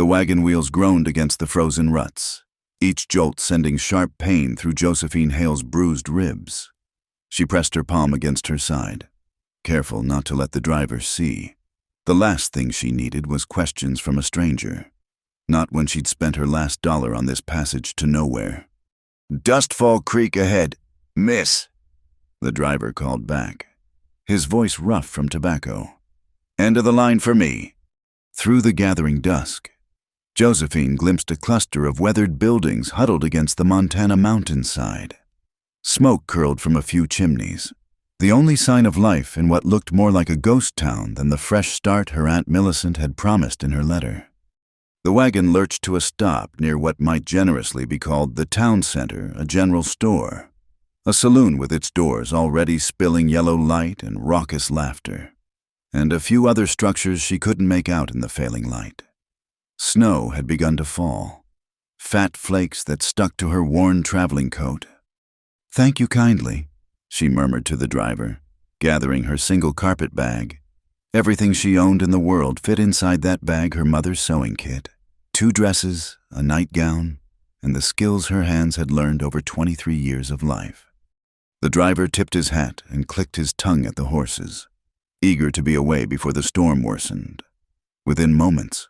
The wagon wheels groaned against the frozen ruts, each jolt sending sharp pain through Josephine Hale's bruised ribs. She pressed her palm against her side, careful not to let the driver see. The last thing she needed was questions from a stranger, not when she'd spent her last dollar on this passage to nowhere. "Dustfall Creek ahead, miss," the driver called back, his voice rough from tobacco. "End of the line for me." Through the gathering dusk, Josephine glimpsed a cluster of weathered buildings huddled against the Montana mountainside. Smoke curled from a few chimneys, the only sign of life in what looked more like a ghost town than the fresh start her Aunt Millicent had promised in her letter. The wagon lurched to a stop near what might generously be called the town center, a general store, a saloon with its doors already spilling yellow light and raucous laughter, and a few other structures she couldn't make out in the failing light. Snow had begun to fall, fat flakes that stuck to her worn traveling coat. "Thank you kindly," she murmured to the driver, gathering her single carpet bag. Everything she owned in the world fit inside that bag: her mother's sewing kit, 2 dresses, a nightgown, and the skills her hands had learned over 23 years of life. The driver tipped his hat and clicked his tongue at the horses, eager to be away before the storm worsened. Within moments,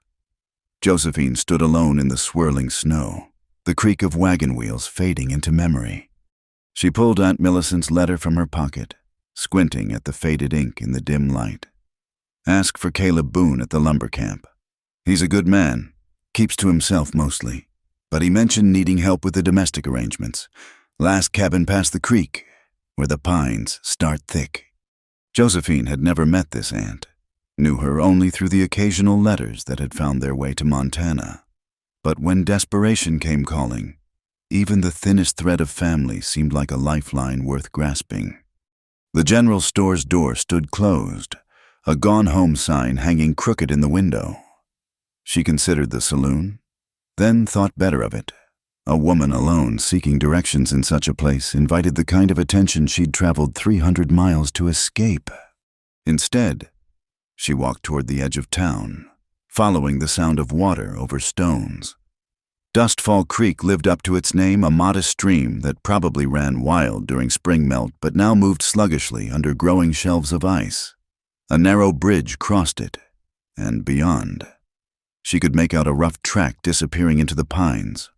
Josephine stood alone in the swirling snow, the creak of wagon wheels fading into memory. She pulled Aunt Millicent's letter from her pocket, squinting at the faded ink in the dim light. "Ask for Caleb Boone at the lumber camp. He's a good man, keeps to himself mostly, but he mentioned needing help with the domestic arrangements. Last cabin past the creek, where the pines start thick." Josephine had never met this aunt, knew her only through the occasional letters that had found their way to Montana. But when desperation came calling, even the thinnest thread of family seemed like a lifeline worth grasping. The general store's door stood closed, a "Gone Home" sign hanging crooked in the window. She considered the saloon, then thought better of it. A woman alone seeking directions in such a place invited the kind of attention she'd traveled 300 miles to escape. Instead, she walked toward the edge of town, following the sound of water over stones. Dustfall Creek lived up to its name, a modest stream that probably ran wild during spring melt but now moved sluggishly under growing shelves of ice. A narrow bridge crossed it, and beyond, she could make out a rough track disappearing into the pines.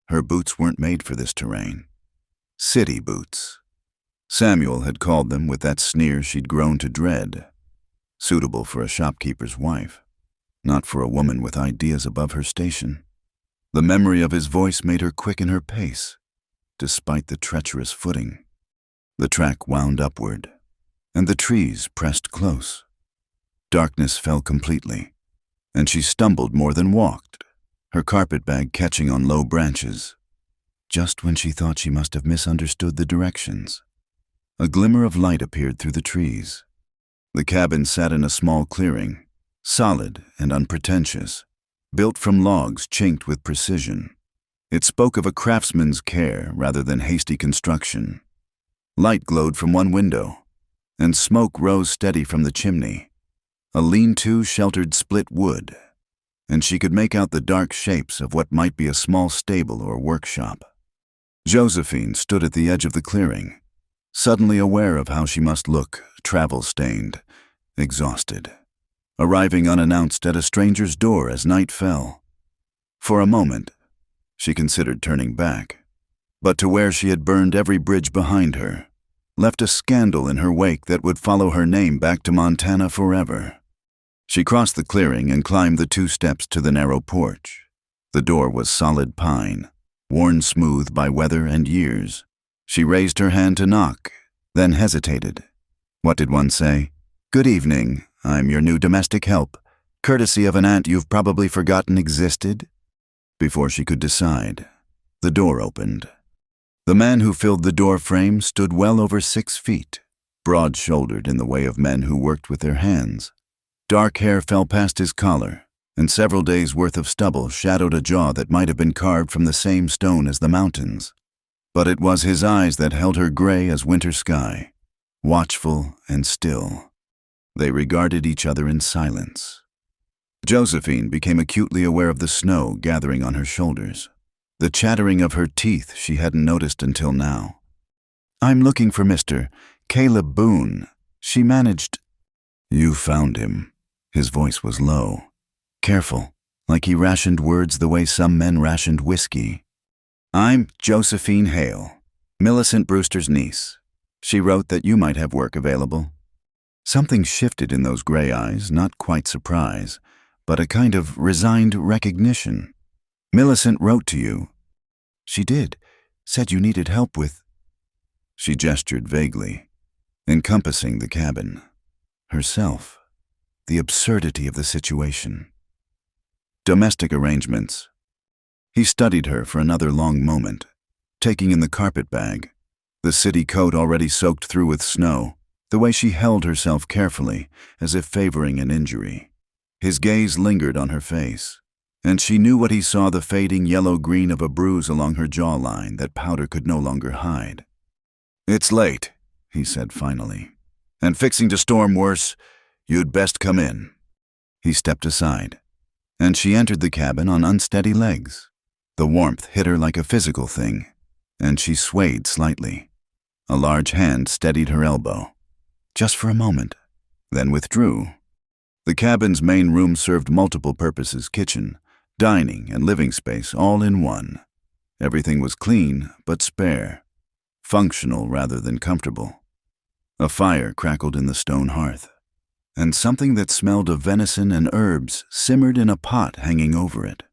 Her boots weren't made for this terrain. City boots. Samuel had called them with that sneer she'd grown to dread. Suitable for a shopkeeper's wife, not for a woman with ideas above her station. The memory of his voice made her quicken her pace, despite the treacherous footing. The track wound upward, and the trees pressed close. Darkness fell completely, and she stumbled more than walked, her carpet bag catching on low branches. Just when she thought she must have misunderstood the directions, a glimmer of light appeared through the trees. The cabin sat in a small clearing, solid and unpretentious, built from logs chinked with precision. It spoke of a craftsman's care rather than hasty construction. Light glowed from one window, and smoke rose steady from the chimney. A lean-to sheltered split wood, and she could make out the dark shapes of what might be a small stable or workshop. Josephine stood at the edge of the clearing, suddenly aware of how she must look, travel-stained, exhausted, arriving unannounced at a stranger's door as night fell. For a moment, she considered turning back, but to where she had burned every bridge behind her, left a scandal in her wake that would follow her name back to Montana forever. She crossed the clearing and climbed the 2 steps to the narrow porch. The door was solid pine, worn smooth by weather and years. She raised her hand to knock, then hesitated. What did one say? "Good evening, I'm your new domestic help, courtesy of an aunt you've probably forgotten existed?" Before she could decide, the door opened. The man who filled the door frame stood well over 6 feet, broad-shouldered in the way of men who worked with their hands. Dark hair fell past his collar, and several days' worth of stubble shadowed a jaw that might have been carved from the same stone as the mountains. But it was his eyes that held her gray as winter sky, watchful and still. They regarded each other in silence. Josephine became acutely aware of the snow gathering on her shoulders, the chattering of her teeth she hadn't noticed until now. "I'm looking for Mr. Caleb Boone." She managed. "You found him." His voice was low, careful, like he rationed words the way some men rationed whiskey. "I'm Josephine Hale, Millicent Brewster's niece. She wrote that you might have work available." Something shifted in those gray eyes, not quite surprise, but a kind of resigned recognition. "Millicent wrote to you." "She did. Said you needed help with—" She gestured vaguely, encompassing the cabin, herself, the absurdity of the situation. "Domestic arrangements." He studied her for another long moment, taking in the carpet bag, the city coat already soaked through with snow, the way she held herself carefully, as if favoring an injury. His gaze lingered on her face, and she knew what he saw, the fading yellow-green of a bruise along her jawline that powder could no longer hide. "It's late," he said finally, "and fixing to storm worse. You'd best come in." He stepped aside, and she entered the cabin on unsteady legs. The warmth hit her like a physical thing, and she swayed slightly. A large hand steadied her elbow, just for a moment, then withdrew. The cabin's main room served multiple purposes: kitchen, dining, and living space all in one. Everything was clean but spare, functional rather than comfortable. A fire crackled in the stone hearth, and something that smelled of venison and herbs simmered in a pot hanging over it.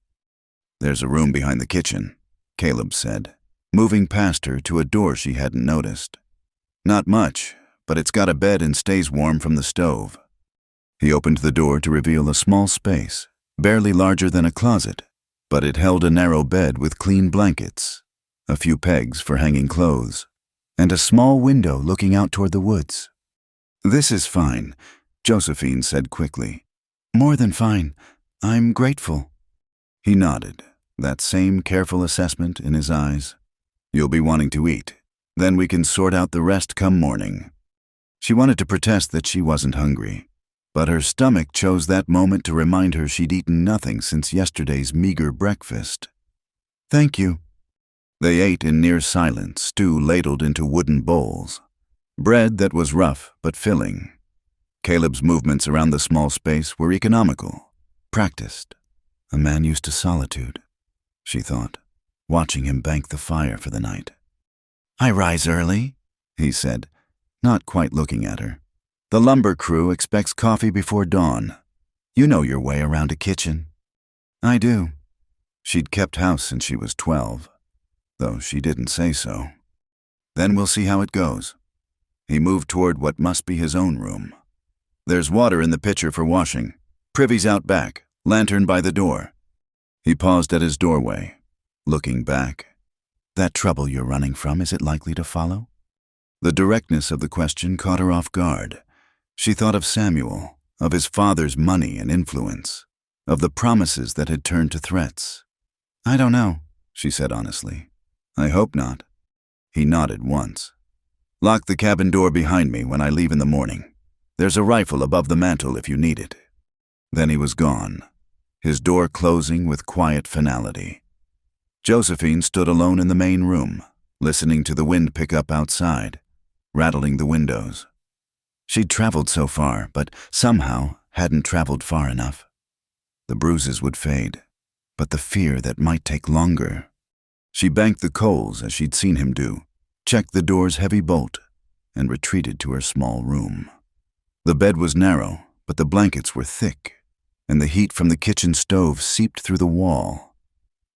"There's a room behind the kitchen," Caleb said, moving past her to a door she hadn't noticed. "Not much, but it's got a bed and stays warm from the stove." He opened the door to reveal a small space, barely larger than a closet, but it held a narrow bed with clean blankets, a few pegs for hanging clothes, and a small window looking out toward the woods. "This is fine," Josephine said quickly. "More than fine. I'm grateful." He nodded, that same careful assessment in his eyes. "You'll be wanting to eat. Then we can sort out the rest come morning." She wanted to protest that she wasn't hungry, but her stomach chose that moment to remind her she'd eaten nothing since yesterday's meager breakfast. "Thank you." They ate in near silence, stew ladled into wooden bowls, bread that was rough but filling. Caleb's movements around the small space were economical, practiced. A man used to solitude, she thought, watching him bank the fire for the night. "I rise early," he said, not quite looking at her. "The lumber crew expects coffee before dawn. You know your way around a kitchen." "I do." She'd kept house since she was 12, though she didn't say so. "Then we'll see how it goes." He moved toward what must be his own room. "There's water in the pitcher for washing. Privy's out back, lantern by the door." He paused at his doorway, looking back. "That trouble you're running from, is it likely to follow?" The directness of the question caught her off guard. She thought of Samuel, of his father's money and influence, of the promises that had turned to threats. "I don't know," she said honestly. "I hope not." He nodded once. "Lock the cabin door behind me when I leave in the morning. There's a rifle above the mantel if you need it." Then he was gone, his door closing with quiet finality. Josephine stood alone in the main room, listening to the wind pick up outside, rattling the windows. She'd traveled so far, but somehow hadn't traveled far enough. The bruises would fade, but the fear that might take longer. She banked the coals as she'd seen him do, checked the door's heavy bolt, and retreated to her small room. The bed was narrow, but the blankets were thick, and the heat from the kitchen stove seeped through the wall.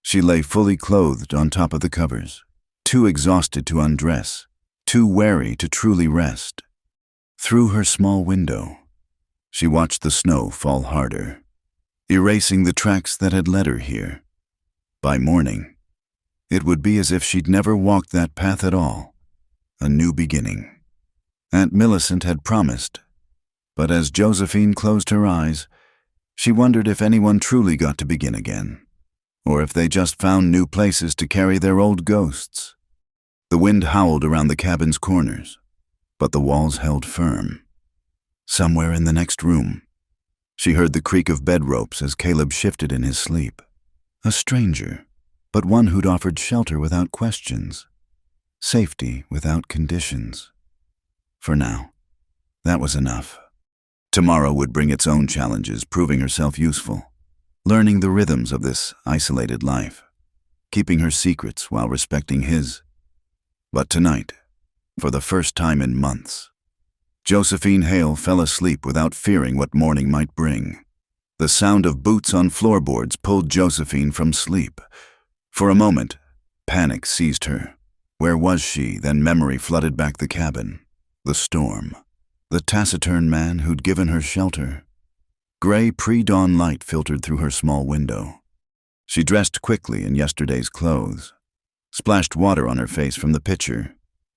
She lay fully clothed on top of the covers, too exhausted to undress, too weary to truly rest. Through her small window, she watched the snow fall harder, erasing the tracks that had led her here. By morning, it would be as if she'd never walked that path at all, a new beginning. Aunt Millicent had promised, but as Josephine closed her eyes, she wondered if anyone truly got to begin again, or if they just found new places to carry their old ghosts. The wind howled around the cabin's corners, but the walls held firm. Somewhere in the next room, She heard the creak of bed ropes as Caleb shifted in his sleep. A stranger, but one who'd offered shelter without questions, safety without conditions. For now, that was enough. Tomorrow would bring its own challenges, proving herself useful, learning the rhythms of this isolated life, keeping her secrets while respecting his. But tonight, for the first time in months, Josephine Hale fell asleep without fearing what morning might bring. The sound of boots on floorboards pulled Josephine from sleep. For a moment, panic seized her. Where was she? Then memory flooded back the cabin. The storm. The taciturn man who'd given her shelter. Gray pre-dawn light filtered through her small window. She dressed quickly in yesterday's clothes, splashed water on her face from the pitcher,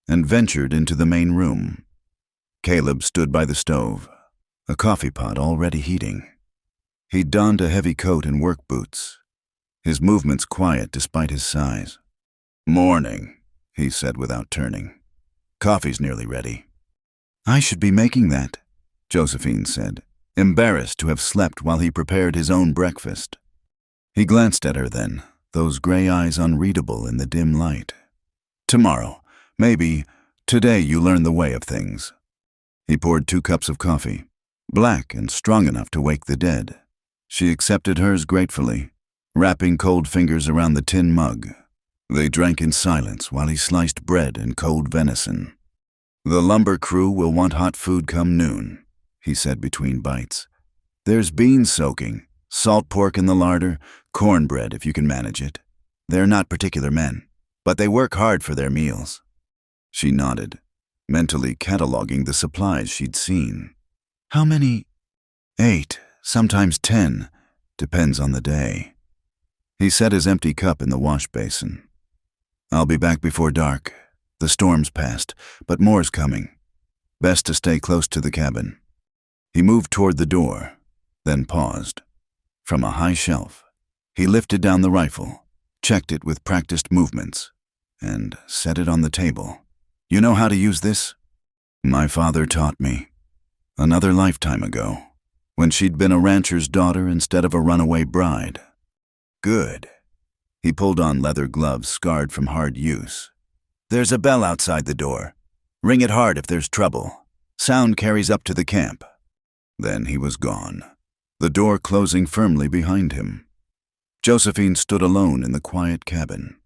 and ventured into the main room. Caleb stood by the stove, a coffee pot already heating. He'd donned a heavy coat and work boots, his movements quiet despite his size. "Morning," he said without turning. "Coffee's nearly ready." "I should be making that," Josephine said, embarrassed to have slept while he prepared his own breakfast. He glanced at her then, those gray eyes unreadable in the dim light. "Tomorrow, maybe. Today you learn the way of things." He poured 2 cups of coffee, black and strong enough to wake the dead. She accepted hers gratefully, wrapping cold fingers around the tin mug. They drank in silence while he sliced bread and cold venison. "The lumber crew will want hot food come noon," he said between bites. "There's beans soaking, salt pork in the larder, cornbread if you can manage it. They're not particular men, but they work hard for their meals." She nodded, mentally cataloging the supplies she'd seen. "How many?" "8, sometimes 10, depends on the day." He set his empty cup in the wash basin. "I'll be back before dark. The storm's past, but more's coming. Best to stay close to the cabin." He moved toward the door, then paused. From a high shelf, he lifted down the rifle, checked it with practiced movements, and set it on the table. "You know how to use this?" "My father taught me. Another lifetime ago, when she'd been a rancher's daughter instead of a runaway bride." "Good." He pulled on leather gloves scarred from hard use. "There's a bell outside the door. Ring it hard if there's trouble. Sound carries up to the camp." Then he was gone, the door closing firmly behind him. Josephine stood alone in the quiet cabin,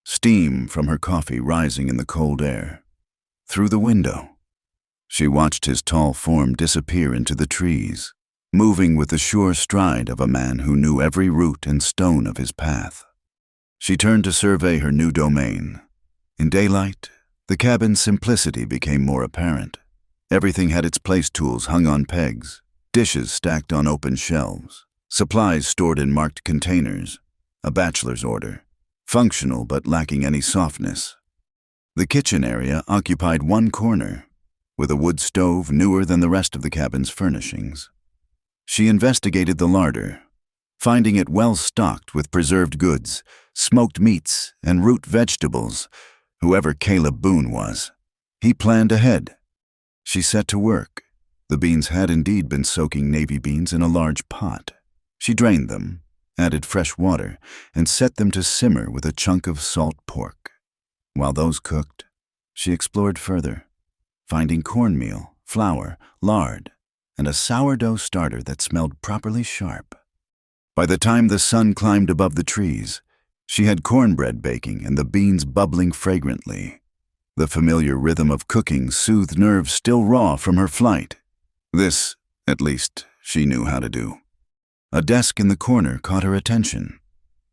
steam from her coffee rising in the cold air. Through the window, she watched his tall form disappear into the trees, moving with the sure stride of a man who knew every root and stone of his path. She turned to survey her new domain. In daylight, the cabin's simplicity became more apparent. Everything had its place tools hung on pegs, dishes stacked on open shelves, supplies stored in marked containers, a bachelor's order, functional but lacking any softness. The kitchen area occupied one corner, with a wood stove newer than the rest of the cabin's furnishings. She investigated the larder, finding it well stocked with preserved goods, smoked meats, and root vegetables. Whoever Caleb Boone was, he planned ahead. She set to work. The beans had indeed been soaking navy beans in a large pot. She drained them, added fresh water, and set them to simmer with a chunk of salt pork. While those cooked, she explored further, finding cornmeal, flour, lard, and a sourdough starter that smelled properly sharp. By the time the sun climbed above the trees, she had cornbread baking and the beans bubbling fragrantly. The familiar rhythm of cooking soothed nerves still raw from her flight. This, at least, she knew how to do. A desk in the corner caught her attention.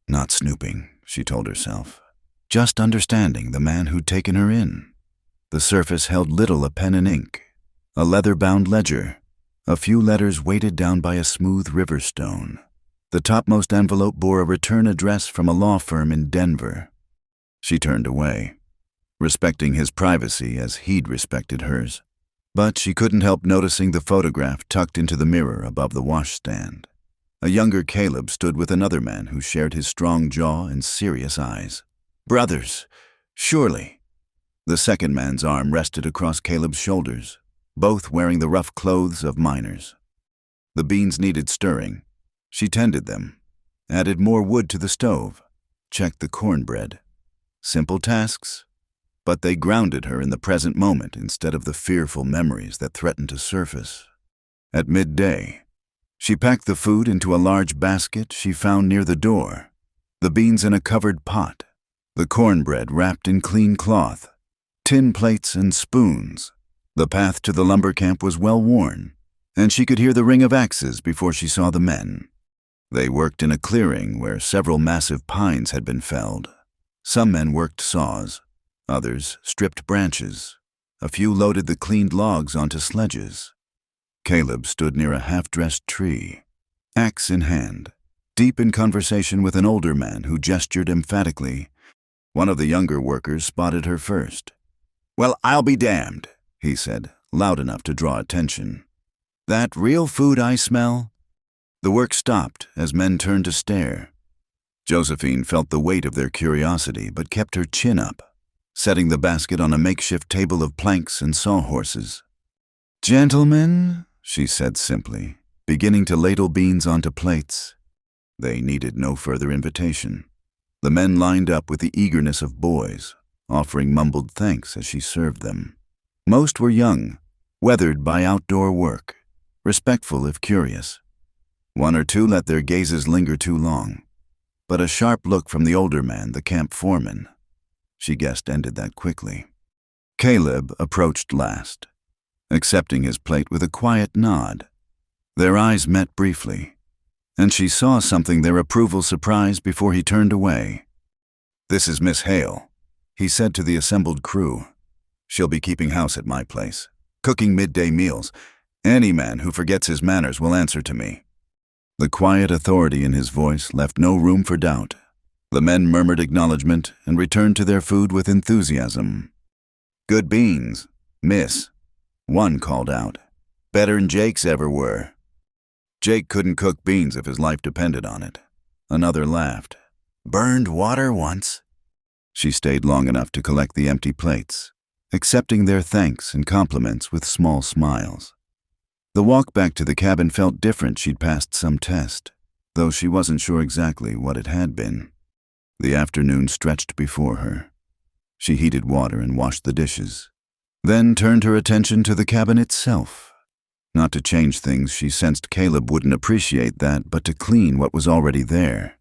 Not snooping, she told herself. Just understanding the man who'd taken her in. The surface held little a pen and ink, a leather-bound ledger, a few letters weighted down by a smooth river stone. The topmost envelope bore a return address from a law firm in Denver. She turned away, respecting his privacy as he'd respected hers. But she couldn't help noticing the photograph tucked into the mirror above the washstand. A younger Caleb stood with another man who shared his strong jaw and serious eyes. Brothers, surely. The second man's arm rested across Caleb's shoulders, both wearing the rough clothes of miners. The beans needed stirring. She tended them, added more wood to the stove, checked the cornbread. Simple tasks, but they grounded her in the present moment instead of the fearful memories that threatened to surface. At midday, she packed the food into a large basket she found near the door, the beans in a covered pot, the cornbread wrapped in clean cloth, tin plates and spoons. The path to the lumber camp was well worn, and she could hear the ring of axes before she saw the men. They worked in a clearing where several massive pines had been felled. Some men worked saws, others stripped branches. A few loaded the cleaned logs onto sledges. Caleb stood near a half-dressed tree, axe in hand, deep in conversation with an older man who gestured emphatically. One of the younger workers spotted her first. "Well, I'll be damned," he said, loud enough to draw attention. "That real food I smell?" The work stopped as men turned to stare. Josephine felt the weight of their curiosity but kept her chin up, setting the basket on a makeshift table of planks and sawhorses. "Gentlemen," she said simply, beginning to ladle beans onto plates. They needed no further invitation. The men lined up with the eagerness of boys, offering mumbled thanks as she served them. Most were young, weathered by outdoor work, respectful if curious. One or two let their gazes linger too long, but a sharp look from the older man, the camp foreman, she guessed ended that quickly. Caleb approached last, accepting his plate with a quiet nod. Their eyes met briefly, and she saw something their approval surprised before he turned away. "This is Miss Hale," he said to the assembled crew. "She'll be keeping house at my place, cooking midday meals. Any man who forgets his manners will answer to me." The quiet authority in his voice left no room for doubt. The men murmured acknowledgement and returned to their food with enthusiasm. "Good beans, miss," one called out. "Better'n Jake's ever were." Jake couldn't cook beans if his life depended on it. Another laughed. "Burned water once." She stayed long enough to collect the empty plates, accepting their thanks and compliments with small smiles. The walk back to the cabin felt different. She'd passed some test, though she wasn't sure exactly what it had been. The afternoon stretched before her. She heated water and washed the dishes, then turned her attention to the cabin itself. Not to change things, she sensed Caleb wouldn't appreciate that, but to clean what was already there.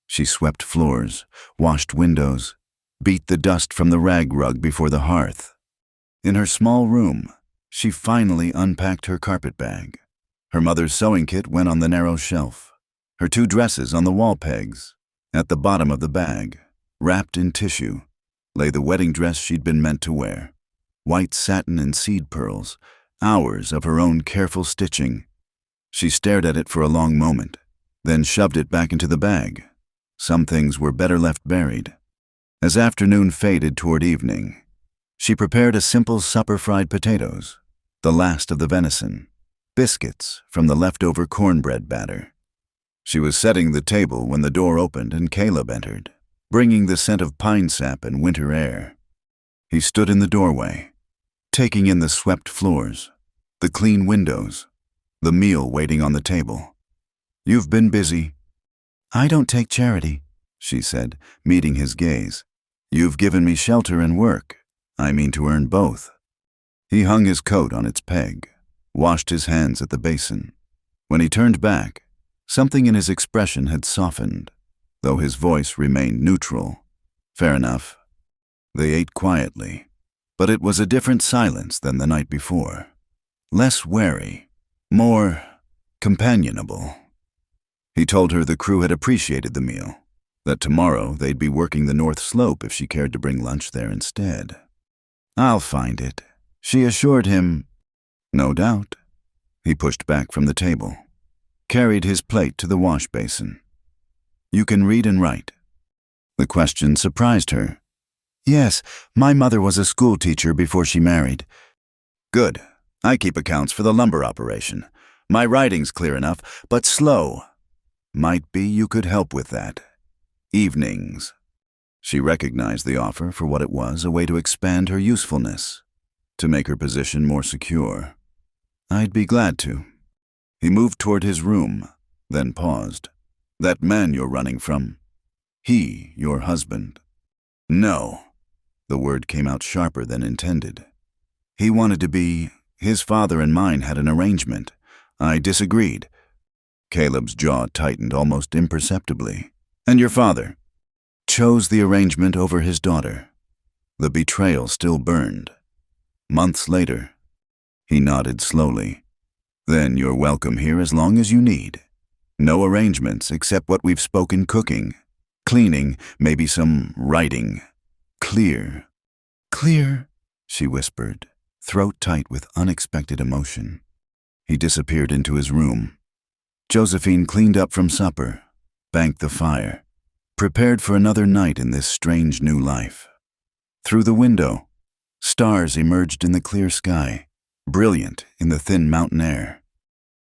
She swept floors, washed windows, beat the dust from the rag rug before the hearth. In her small room, she finally unpacked her carpet bag. Her mother's sewing kit went on the narrow shelf, her 2 dresses on the wall pegs. At the bottom of the bag, wrapped in tissue, lay the wedding dress she'd been meant to wear. White satin and seed pearls, hours of her own careful stitching. She stared at it for a long moment, then shoved it back into the bag. Some things were better left buried. As afternoon faded toward evening, she prepared a simple supper: fried potatoes, the last of the venison, biscuits from the leftover cornbread batter. She was setting the table when the door opened and Caleb entered, bringing the scent of pine sap and winter air. He stood in the doorway, taking in the swept floors, the clean windows, the meal waiting on the table. "You've been busy." "I don't take charity," she said, meeting his gaze. "You've given me shelter and work. I mean to earn both." He hung his coat on its peg, washed his hands at the basin. When he turned back, something in his expression had softened, though his voice remained neutral. "Fair enough." They ate quietly, but it was a different silence than the night before. Less wary, more companionable. He told her the crew had appreciated the meal, that tomorrow they'd be working the North Slope if she cared to bring lunch there instead. "I'll find it," she assured him. "No doubt." He pushed back from the table, carried his plate to the wash basin. "You can read and write?" The question surprised her. "Yes, my mother was a school teacher before she married." "Good. I keep accounts for the lumber operation. My writing's clear enough, but slow. Might be you could help with that. Evenings." She recognized the offer for what it was, a way to expand her usefulness, to make her position more secure. "I'd be glad to." He moved toward his room, then paused. That man you're running from? He, your husband? No. The word came out sharper than intended. He wanted to be. His father and mine had an arrangement. I disagreed. Caleb's jaw tightened almost imperceptibly. And your father? Chose the arrangement over his daughter. The betrayal still burned. Months later. He nodded slowly. Then you're welcome here as long as you need. No arrangements except what we've spoken: cooking, cleaning, maybe some writing. Clear. Clear, she whispered, throat tight with unexpected emotion. He disappeared into his room. Josephine cleaned up from supper, banked the fire, prepared for another night in this strange new life. Through the window, stars emerged in the clear sky, brilliant in the thin mountain air.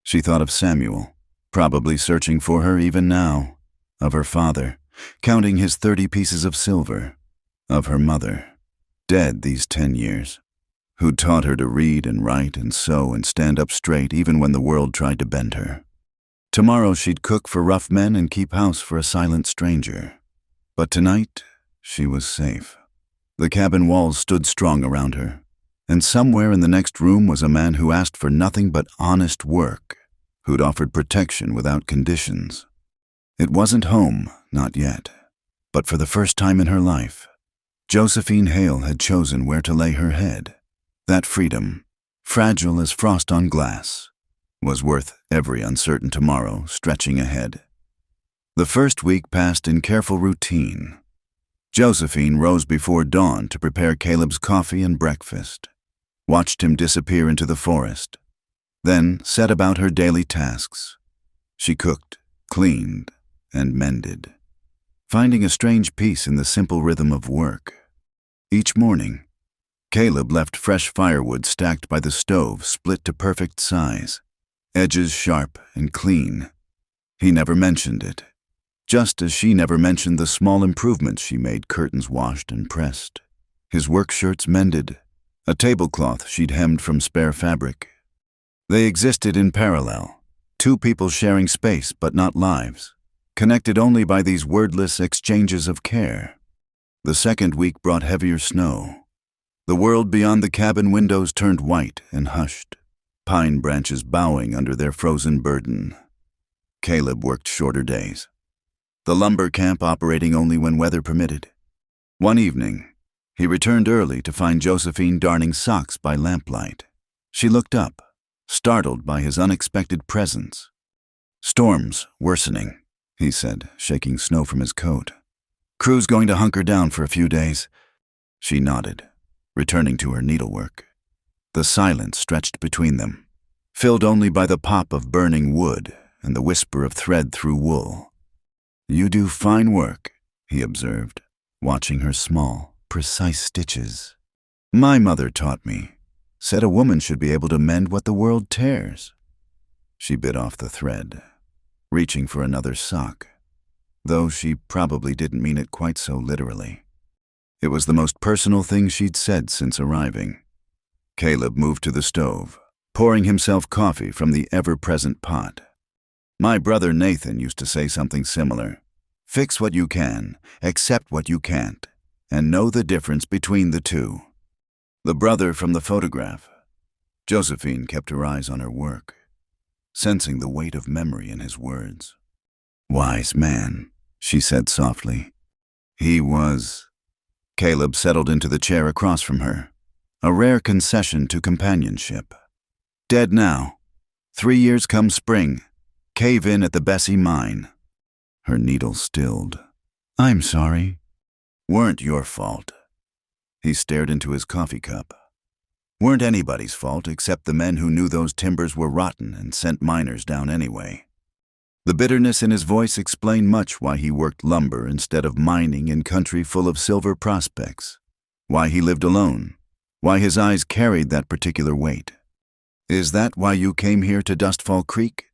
She thought of Samuel, probably searching for her even now, of her father, counting his 30 pieces of silver, of her mother, dead these 10 years, who'd taught her to read and write and sew and stand up straight even when the world tried to bend her. Tomorrow she'd cook for rough men and keep house for a silent stranger. But tonight, she was safe. The cabin walls stood strong around her, and somewhere in the next room was a man who asked for nothing but honest work, who'd offered protection without conditions. It wasn't home, not yet, but for the first time in her life, Josephine Hale had chosen where to lay her head. That freedom, fragile as frost on glass, was worth every uncertain tomorrow stretching ahead. The first week passed in careful routine. Josephine rose before dawn to prepare Caleb's coffee and breakfast, watched him disappear into the forest, then set about her daily tasks. She cooked, cleaned, and mended, finding a strange peace in the simple rhythm of work. Each morning, Caleb left fresh firewood stacked by the stove, split to perfect size, edges sharp and clean. He never mentioned it, just as she never mentioned the small improvements she made: curtains washed and pressed, his work shirts mended, a tablecloth she'd hemmed from spare fabric. They existed in parallel, two people sharing space but not lives, connected only by these wordless exchanges of care. The second week brought heavier snow. The world beyond the cabin windows turned white and hushed, pine branches bowing under their frozen burden. Caleb worked shorter days, the lumber camp operating only when weather permitted. One evening, he returned early to find Josephine darning socks by lamplight. She looked up, startled by his unexpected presence. "Storm's worsening," he said, shaking snow from his coat. "Crew's going to hunker down for a few days." She nodded, returning to her needlework. The silence stretched between them, filled only by the pop of burning wood and the whisper of thread through wool. "You do fine work," he observed, watching her small, precise stitches. "My mother taught me, said a woman should be able to mend what the world tears." She bit off the thread, reaching for another sock, though she probably didn't mean it quite so literally. It was the most personal thing she'd said since arriving. Caleb moved to the stove, pouring himself coffee from the ever-present pot. "My brother Nathan used to say something similar. Fix what you can, accept what you can't, and know the difference between the two." The brother from the photograph. Josephine kept her eyes on her work, sensing the weight of memory in his words. "Wise man," she said softly. "He was." Caleb settled into the chair across from her, a rare concession to companionship. "Dead now. 3 years come spring. Cave in at the Bessie mine." Her needle stilled. "I'm sorry." "Weren't your fault." He stared into his coffee cup. "Weren't anybody's fault except the men who knew those timbers were rotten and sent miners down anyway." The bitterness in his voice explained much why he worked lumber instead of mining in country full of silver prospects, why he lived alone, why his eyes carried that particular weight. "Is that why you came here to Dustfall Creek?"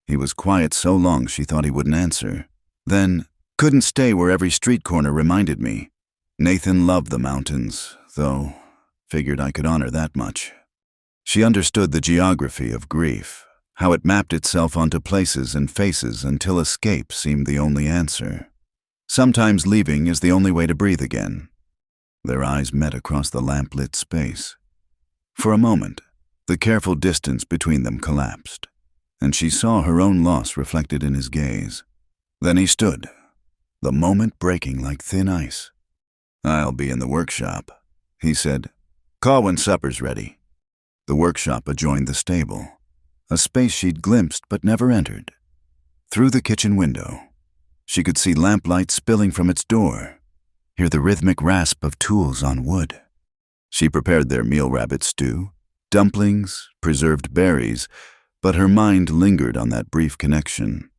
He was quiet so long she thought he wouldn't answer. Then, "Couldn't stay where every street corner reminded me. Nathan loved the mountains, though. Figured I could honor that much." She understood the geography of grief, how it mapped itself onto places and faces until escape seemed the only answer. Sometimes leaving is the only way to breathe again. Their eyes met across the lamp-lit space. For a moment, the careful distance between them collapsed, and she saw her own loss reflected in his gaze. Then he stood, the moment breaking like thin ice. "I'll be in the workshop," he said. "Call when supper's ready." The workshop adjoined the stable, a space she'd glimpsed but never entered. Through the kitchen window, she could see lamplight spilling from its door, hear the rhythmic rasp of tools on wood. She prepared their meal rabbit stew, dumplings, preserved berries, but her mind lingered on that brief connection.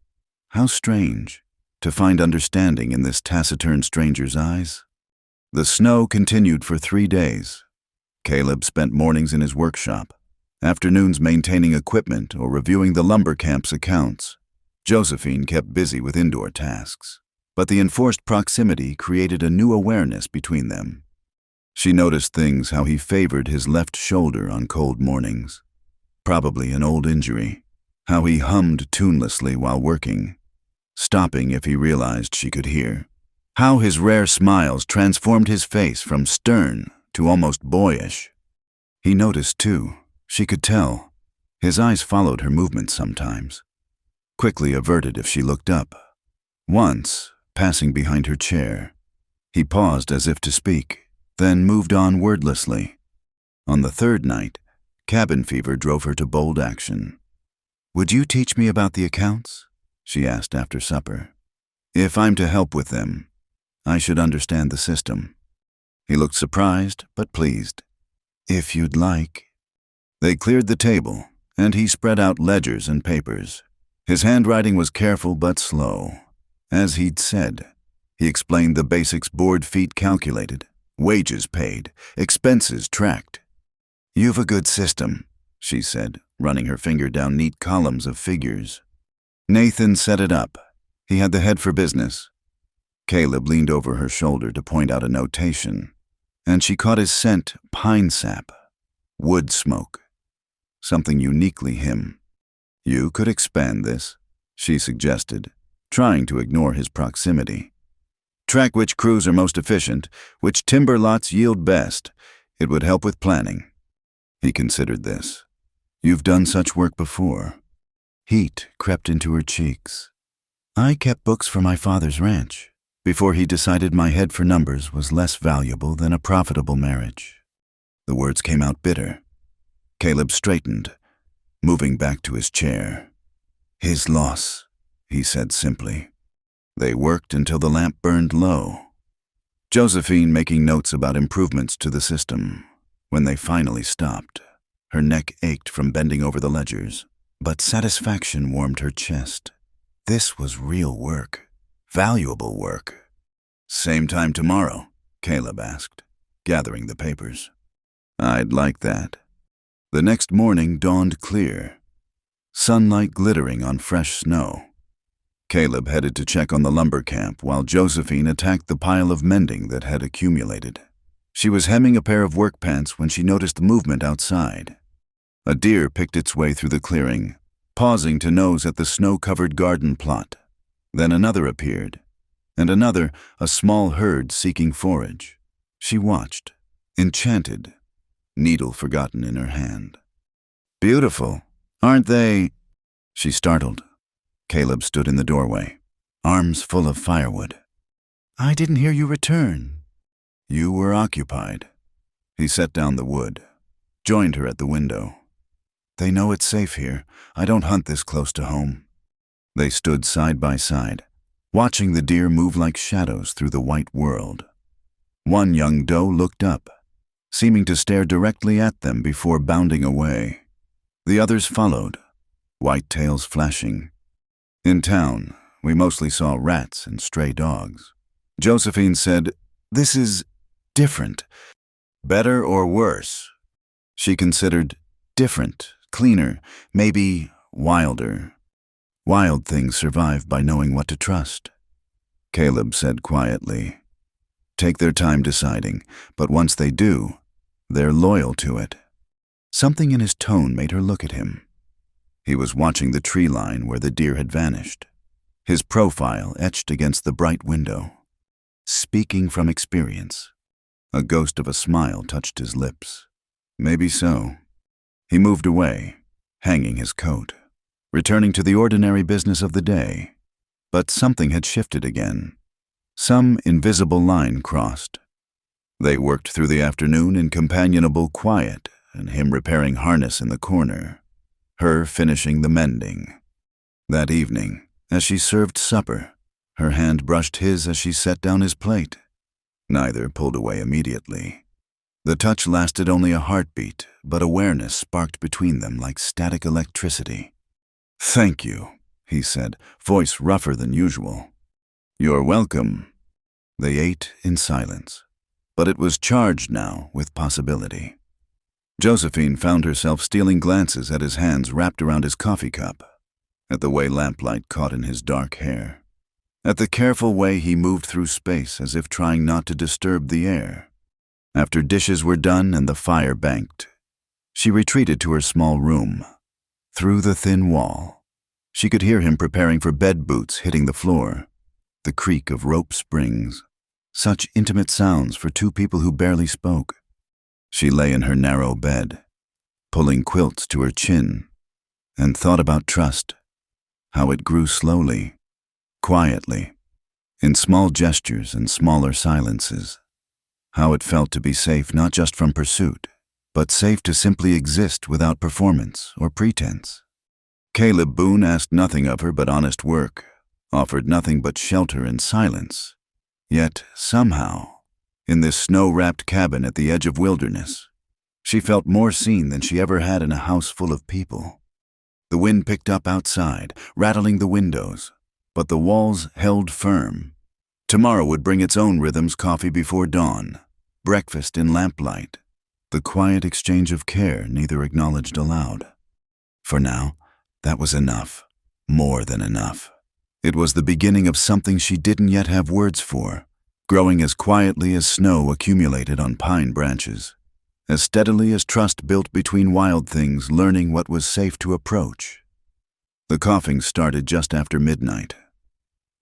How strange to find understanding in this taciturn stranger's eyes. The snow continued for 3 days. Caleb spent mornings in his workshop, afternoons maintaining equipment or reviewing the lumber camp's accounts. Josephine kept busy with indoor tasks, but the enforced proximity created a new awareness between them. She noticed things: how he favored his left shoulder on cold mornings, probably an old injury; how he hummed tunelessly while working, stopping if he realized she could hear; how his rare smiles transformed his face from stern to almost boyish. He noticed, too, she could tell, his eyes followed her movements sometimes, quickly averted if she looked up. Once, passing behind her chair, he paused as if to speak, then moved on wordlessly. On the 3rd night, cabin fever drove her to bold action. "Would you teach me about the accounts?" she asked after supper. "If I'm to help with them, I should understand the system." He looked surprised but pleased. "If you'd like." They cleared the table, and he spread out ledgers and papers. His handwriting was careful but slow. As he'd said, he explained the basics: board feet calculated, wages paid, expenses tracked. "You've a good system," she said, running her finger down neat columns of figures. Nathan set it up. He had the head for business. Caleb leaned over her shoulder to point out a notation, and she caught his scent: pine sap, wood smoke, something uniquely him. "You could expand this," she suggested, trying to ignore his proximity. "Track which crews are most efficient, which timber lots yield best. It would help with planning." He considered this. "You've done such work before." Heat crept into her cheeks. "I kept books for my father's ranch, before he decided my head for numbers was less valuable than a profitable marriage." The words came out bitter. Caleb straightened, moving back to his chair. "His loss," he said simply. They worked until the lamp burned low, Josephine making notes about improvements to the system. When they finally stopped, her neck ached from bending over the ledgers, but satisfaction warmed her chest. This was real work, valuable work. "Same time tomorrow?" Caleb asked, gathering the papers. "I'd like that." The next morning dawned clear, sunlight glittering on fresh snow. Caleb headed to check on the lumber camp while Josephine attacked the pile of mending that had accumulated. She was hemming a pair of work pants when she noticed movement outside. A deer picked its way through the clearing, pausing to nose at the snow-covered garden plot. Then another appeared, and another, a small herd seeking forage. She watched, enchanted, needle forgotten in her hand. "Beautiful, aren't they?" She startled. Caleb stood in the doorway, arms full of firewood. "I didn't hear you return." "You were occupied." He set down the wood, joined her at the window. "They know it's safe here. I don't hunt this close to home." They stood side by side, watching the deer move like shadows through the white world. One young doe looked up, seeming to stare directly at them before bounding away. The others followed, white tails flashing. In town, we mostly saw rats and stray dogs. Josephine said, "This is different." "Better or worse?" She considered. "Different, cleaner, maybe wilder." Wild things survive by knowing what to trust. Caleb said quietly, "Take their time deciding, but once they do, they're loyal to it." Something in his tone made her look at him. He was watching the tree line where the deer had vanished, his profile etched against the bright window. Speaking from experience. A ghost of a smile touched his lips. Maybe so. He moved away, hanging his coat, returning to the ordinary business of the day. But something had shifted again. Some invisible line crossed. They worked through the afternoon in companionable quiet, and him repairing harness in the corner, her finishing the mending. That evening, as she served supper, her hand brushed his as she set down his plate. Neither pulled away immediately. The touch lasted only a heartbeat, but awareness sparked between them like static electricity. "Thank you," he said, voice rougher than usual. "You're welcome." They ate in silence, but it was charged now with possibility. Josephine found herself stealing glances at his hands wrapped around his coffee cup, at the way lamplight caught in his dark hair, at the careful way he moved through space as if trying not to disturb the air. After dishes were done and the fire banked, she retreated to her small room. Through the thin wall, she could hear him preparing for bed boots hitting the floor, the creak of rope springs, such intimate sounds for two people who barely spoke. She lay in her narrow bed, pulling quilts to her chin, and thought about trust, how it grew slowly, quietly, in small gestures and smaller silences, how it felt to be safe not just from pursuit, but safe to simply exist without performance or pretense. Caleb Boone asked nothing of her but honest work, offered nothing but shelter and silence. Yet, somehow, in this snow-wrapped cabin at the edge of wilderness, she felt more seen than she ever had in a house full of people. The wind picked up outside, rattling the windows, but the walls held firm. Tomorrow would bring its own rhythms: coffee before dawn, breakfast in lamplight, the quiet exchange of care neither acknowledged aloud. For now, that was enough, more than enough. It was the beginning of something she didn't yet have words for, growing as quietly as snow accumulated on pine branches, as steadily as trust built between wild things learning what was safe to approach. The coughing started just after midnight.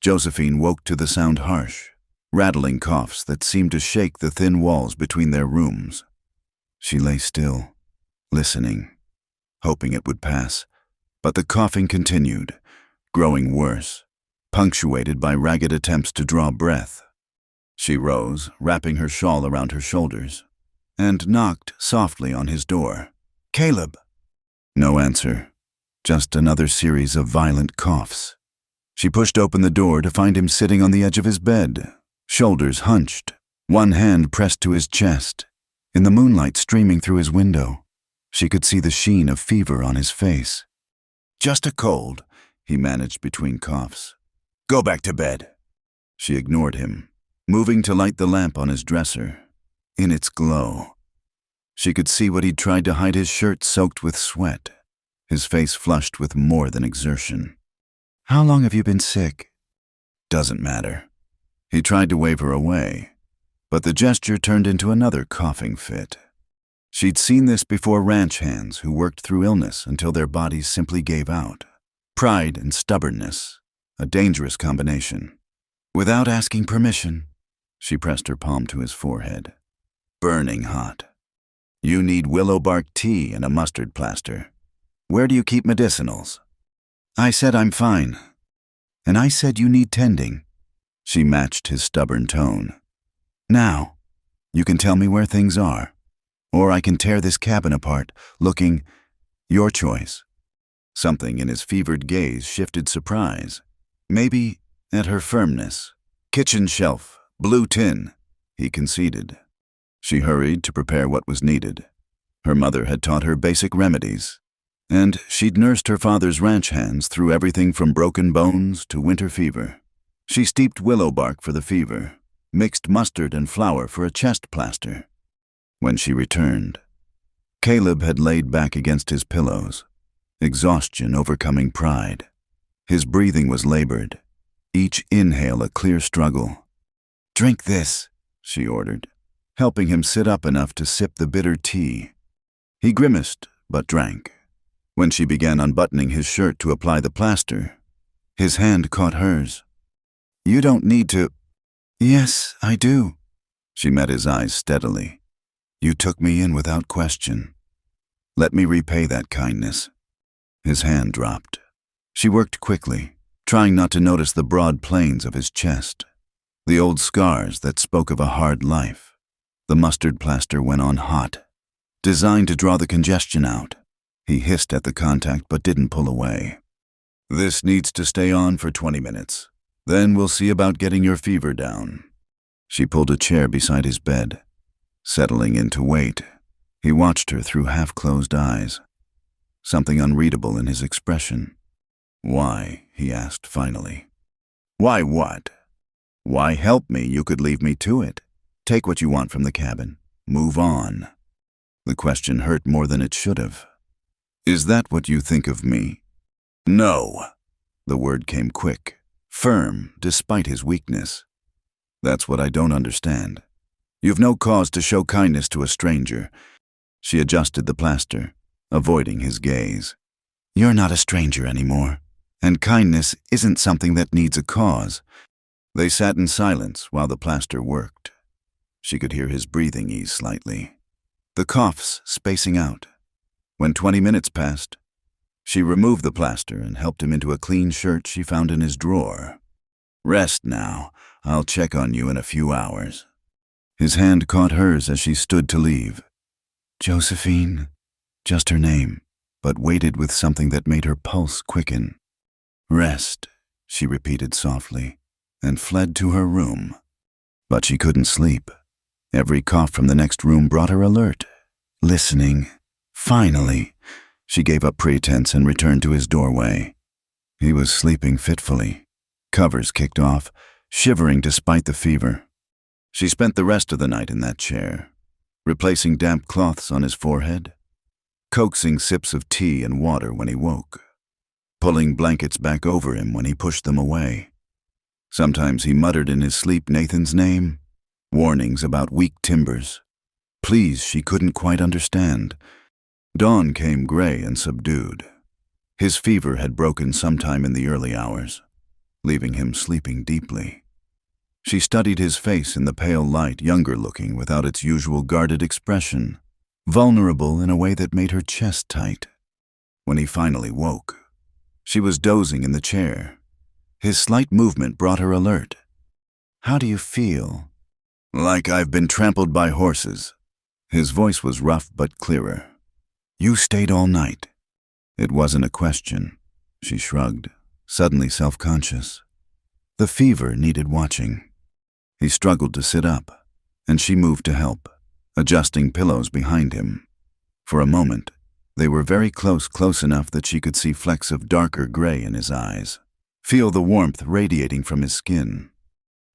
Josephine woke to the sound harsh, rattling coughs that seemed to shake the thin walls between their rooms. She lay still, listening, hoping it would pass, but the coughing continued, growing worse, punctuated by ragged attempts to draw breath. She rose, wrapping her shawl around her shoulders, and knocked softly on his door. "Caleb!" No answer, just another series of violent coughs. She pushed open the door to find him sitting on the edge of his bed, shoulders hunched, one hand pressed to his chest. In the moonlight streaming through his window, she could see the sheen of fever on his face. "Just a cold," he managed between coughs. "Go back to bed." She ignored him, moving to light the lamp on his dresser. In its glow, she could see what he'd tried to hide: his shirt soaked with sweat, his face flushed with more than exertion. "How long have you been sick?" "Doesn't matter." He tried to wave her away, but the gesture turned into another coughing fit. She'd seen this before: ranch hands who worked through illness until their bodies simply gave out. Pride and stubbornness, a dangerous combination. Without asking permission, she pressed her palm to his forehead. Burning hot. "You need willow bark tea and a mustard plaster. Where do you keep medicinals?" "I said I'm fine." "And I said you need tending." She matched his stubborn tone. "Now, you can tell me where things are, or I can tear this cabin apart, looking, your choice." Something in his fevered gaze shifted surprise. Maybe at her firmness. "Kitchen shelf, blue tin," he conceded. She hurried to prepare what was needed. Her mother had taught her basic remedies, and she'd nursed her father's ranch hands through everything from broken bones to winter fever. She steeped willow bark for the fever, mixed mustard and flour for a chest plaster. When she returned, Caleb had laid back against his pillows, exhaustion overcoming pride. His breathing was labored, each inhale a clear struggle. "Drink this," she ordered, helping him sit up enough to sip the bitter tea. He grimaced, but drank. When she began unbuttoning his shirt to apply the plaster, his hand caught hers. "You don't need to." "Yes, I do." She met his eyes steadily. "You took me in without question. Let me repay that kindness." His hand dropped. She worked quickly, trying not to notice the broad planes of his chest, the old scars that spoke of a hard life. The mustard plaster went on hot, designed to draw the congestion out. He hissed at the contact but didn't pull away. "This needs to stay on for 20 minutes. Then we'll see about getting your fever down." She pulled a chair beside his bed. Settling in to wait, he watched her through half-closed eyes, something unreadable in his expression. "Why?" he asked finally. "Why what? Why help me? You could leave me to it. Take what you want from the cabin. Move on." The question hurt more than it should have. "Is that what you think of me?" "No." The word came quick, firm, despite his weakness. "That's what I don't understand. You've no cause to show kindness to a stranger." She adjusted the plaster, avoiding his gaze. "You're not a stranger anymore, and kindness isn't something that needs a cause." They sat in silence while the plaster worked. She could hear his breathing ease slightly, the coughs spacing out. When 20 minutes passed, she removed the plaster and helped him into a clean shirt she found in his drawer. "Rest now. I'll check on you in a few hours." His hand caught hers as she stood to leave. Josephine, just her name, but weighted with something that made her pulse quicken. "Rest," she repeated softly, and fled to her room. But she couldn't sleep. Every cough from the next room brought her alert, listening. Finally, she gave up pretense and returned to his doorway. He was sleeping fitfully, covers kicked off, shivering despite the fever. She spent the rest of the night in that chair, replacing damp cloths on his forehead, coaxing sips of tea and water when he woke, pulling blankets back over him when he pushed them away. Sometimes he muttered in his sleep Nathan's name, warnings about weak timbers, pleas she couldn't quite understand. Dawn came gray and subdued. His fever had broken sometime in the early hours, leaving him sleeping deeply. She studied his face in the pale light, younger-looking without its usual guarded expression, vulnerable in a way that made her chest tight. When he finally woke, she was dozing in the chair. His slight movement brought her alert. "How do you feel?" "Like I've been trampled by horses." His voice was rough but clearer. "You stayed all night." It wasn't a question. She shrugged, suddenly self-conscious. The fever needed watching. He struggled to sit up, and she moved to help, adjusting pillows behind him. For a moment, they were very close enough that she could see flecks of darker gray in his eyes, feel the warmth radiating from his skin.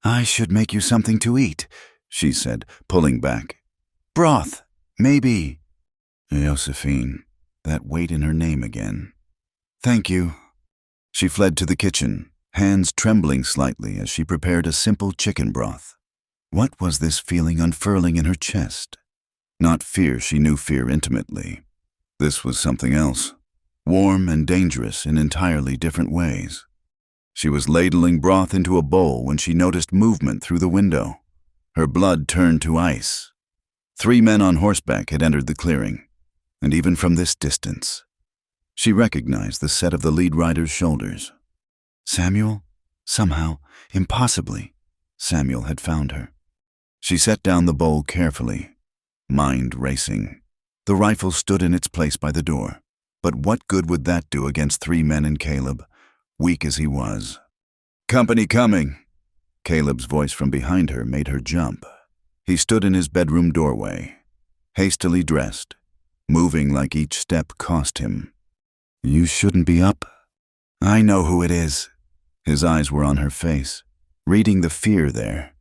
"I should make you something to eat," she said, pulling back. "Broth, maybe." Josephine, that weight in her name again. "Thank you." She fled to the kitchen, hands trembling slightly as she prepared a simple chicken broth. What was this feeling unfurling in her chest? Not fear, she knew fear intimately. This was something else, warm and dangerous in entirely different ways. She was ladling broth into a bowl when she noticed movement through the window. Her blood turned to ice. 3 men on horseback had entered the clearing, and even from this distance, she recognized the set of the lead rider's shoulders. Samuel? Somehow, impossibly, Samuel had found her. She set down the bowl carefully, mind racing. The rifle stood in its place by the door, but what good would that do against 3 men and Caleb, weak as he was? "Company coming!" Caleb's voice from behind her made her jump. He stood in his bedroom doorway, hastily dressed, moving like each step cost him. "You shouldn't be up." "I know who it is." His eyes were on her face, reading the fear there.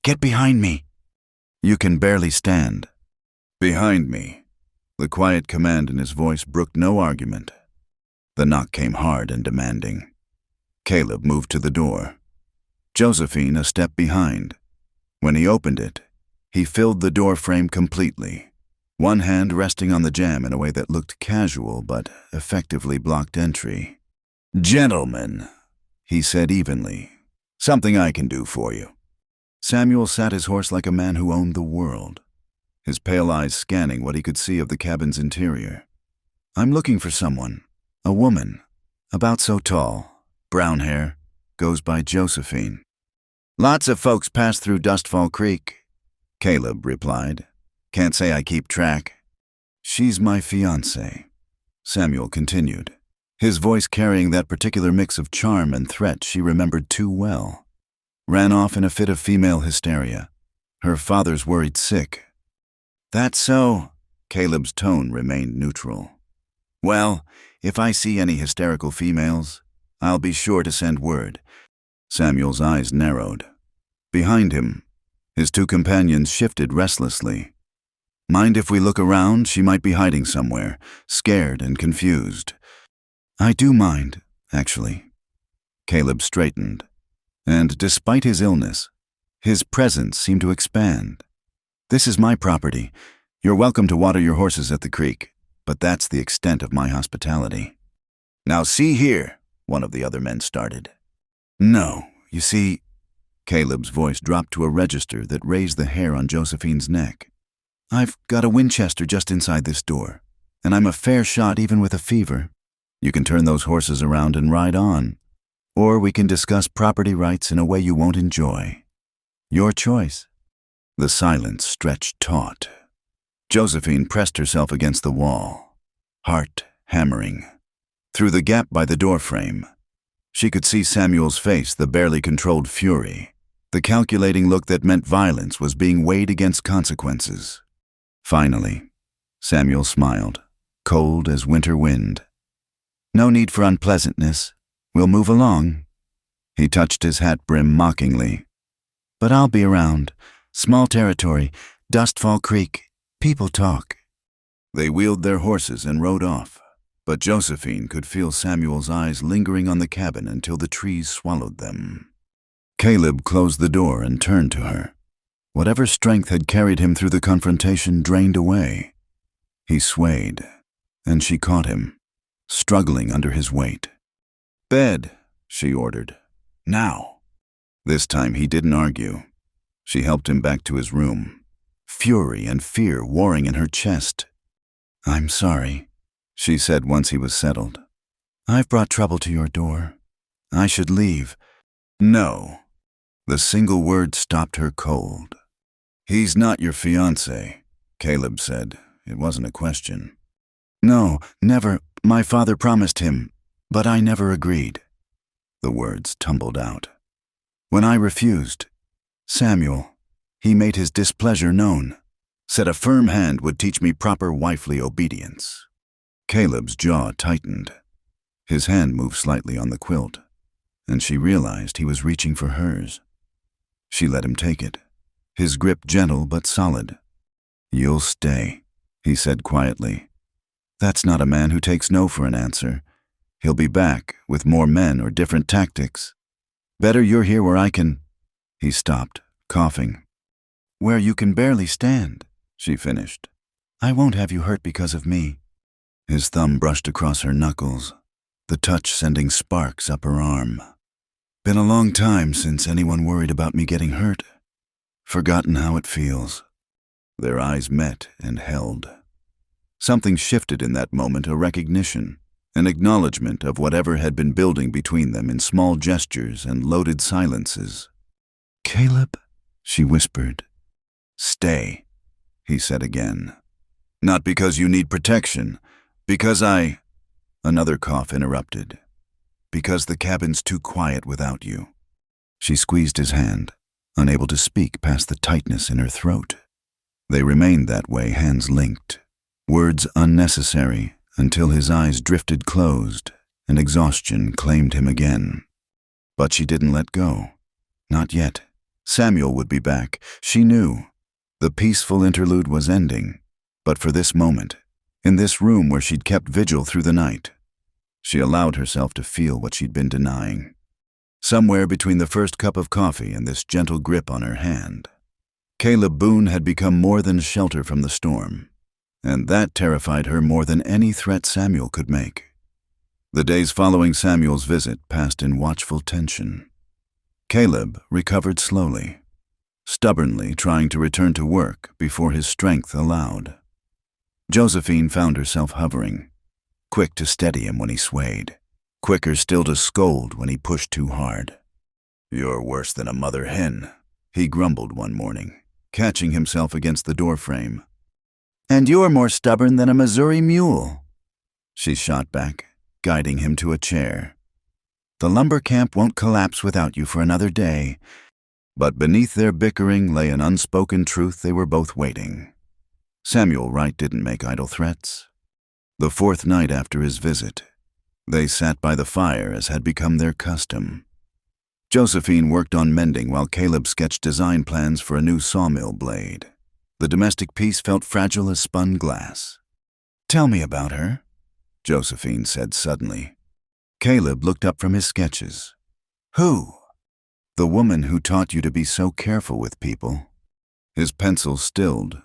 "Get behind me." "You can barely stand." "Behind me." The quiet command in his voice brooked no argument. The knock came hard and demanding. Caleb moved to the door, Josephine a step behind. When he opened it, he filled the door frame completely. one hand resting on the jamb in a way that looked casual but effectively blocked entry. "Gentlemen," he said evenly, "something I can do for you." Samuel sat his horse like a man who owned the world, his pale eyes scanning what he could see of the cabin's interior. "I'm looking for someone, a woman, about so tall, brown hair, goes by Josephine." "Lots of folks pass through Dustfall Creek," Caleb replied. "Can't say I keep track." "She's my fiancée," Samuel continued, his voice carrying that particular mix of charm and threat she remembered too well. "Ran off in a fit of female hysteria. Her father's worried sick." "That's so." Caleb's tone remained neutral. "Well, if I see any hysterical females, I'll be sure to send word." Samuel's eyes narrowed. Behind him, his two companions shifted restlessly. "Mind if we look around? She might be hiding somewhere, scared and confused." "I do mind, actually." Caleb straightened, and despite his illness, his presence seemed to expand. "This is my property. You're welcome to water your horses at the creek, but that's the extent of my hospitality." "Now see here," one of the other men started. "No, you see," Caleb's voice dropped to a register that raised the hair on Josephine's neck. "I've got a Winchester just inside this door, and I'm a fair shot even with a fever. You can turn those horses around and ride on, or we can discuss property rights in a way you won't enjoy. Your choice." The silence stretched taut. Josephine pressed herself against the wall, heart hammering. Through the gap by the doorframe, she could see Samuel's face, the barely controlled fury, the calculating look that meant violence was being weighed against consequences. Finally, Samuel smiled, cold as winter wind. "No need for unpleasantness. We'll move along." He touched his hat brim mockingly. "But I'll be around. Small territory, Dustfall Creek. People talk." They wheeled their horses and rode off, but Josephine could feel Samuel's eyes lingering on the cabin until the trees swallowed them. Caleb closed the door and turned to her. Whatever strength had carried him through the confrontation drained away. He swayed, and she caught him, struggling under his weight. "Bed," she ordered. "Now." This time he didn't argue. She helped him back to his room, fury and fear warring in her chest. "I'm sorry," she said once he was settled. "I've brought trouble to your door. I should leave." "No." The single word stopped her cold. "He's not your fiancé," Caleb said. It wasn't a question. "No, never. My father promised him, but I never agreed." The words tumbled out. "When I refused, Samuel, he made his displeasure known, said a firm hand would teach me proper wifely obedience." Caleb's jaw tightened. His hand moved slightly on the quilt, and she realized he was reaching for hers. She let him take it, his grip gentle but solid. "You'll stay," he said quietly. "That's not a man who takes no for an answer. He'll be back with more men or different tactics. Better you're here where I can—" He stopped, coughing. "Where you can barely stand," she finished. "I won't have you hurt because of me." His thumb brushed across her knuckles, the touch sending sparks up her arm. "Been a long time since anyone worried about me getting hurt. Forgotten how it feels." Their eyes met and held. Something shifted in that moment, a recognition, an acknowledgement of whatever had been building between them in small gestures and loaded silences. "Caleb," she whispered. "Stay," he said again. "Not because you need protection, because I—" Another cough interrupted. "Because the cabin's too quiet without you." She squeezed his hand, unable to speak past the tightness in her throat. They remained that way, hands linked, words unnecessary until his eyes drifted closed and exhaustion claimed him again. But she didn't let go. Not yet. Samuel would be back. She knew. The peaceful interlude was ending, but for this moment, in this room where she'd kept vigil through the night, she allowed herself to feel what she'd been denying. Somewhere between the first cup of coffee and this gentle grip on her hand, Caleb Boone had become more than shelter from the storm. and that terrified her more than any threat Samuel could make. The days following Samuel's visit passed in watchful tension. Caleb recovered slowly, stubbornly trying to return to work before his strength allowed. Josephine found herself hovering, quick to steady him when he swayed, quicker still to scold when he pushed too hard. "You're worse than a mother hen," he grumbled one morning, catching himself against the doorframe. "And you're more stubborn than a Missouri mule," she shot back, guiding him to a chair. "The lumber camp won't collapse without you for another day." But beneath their bickering lay an unspoken truth they were both waiting. Samuel Wright didn't make idle threats. The fourth night after his visit, they sat by the fire as had become their custom. Josephine worked on mending while Caleb sketched design plans for a new sawmill blade. The domestic peace felt fragile as spun glass. "Tell me about her," Josephine said suddenly. Caleb looked up from his sketches. "Who?" "The woman who taught you to be so careful with people." His pencil stilled.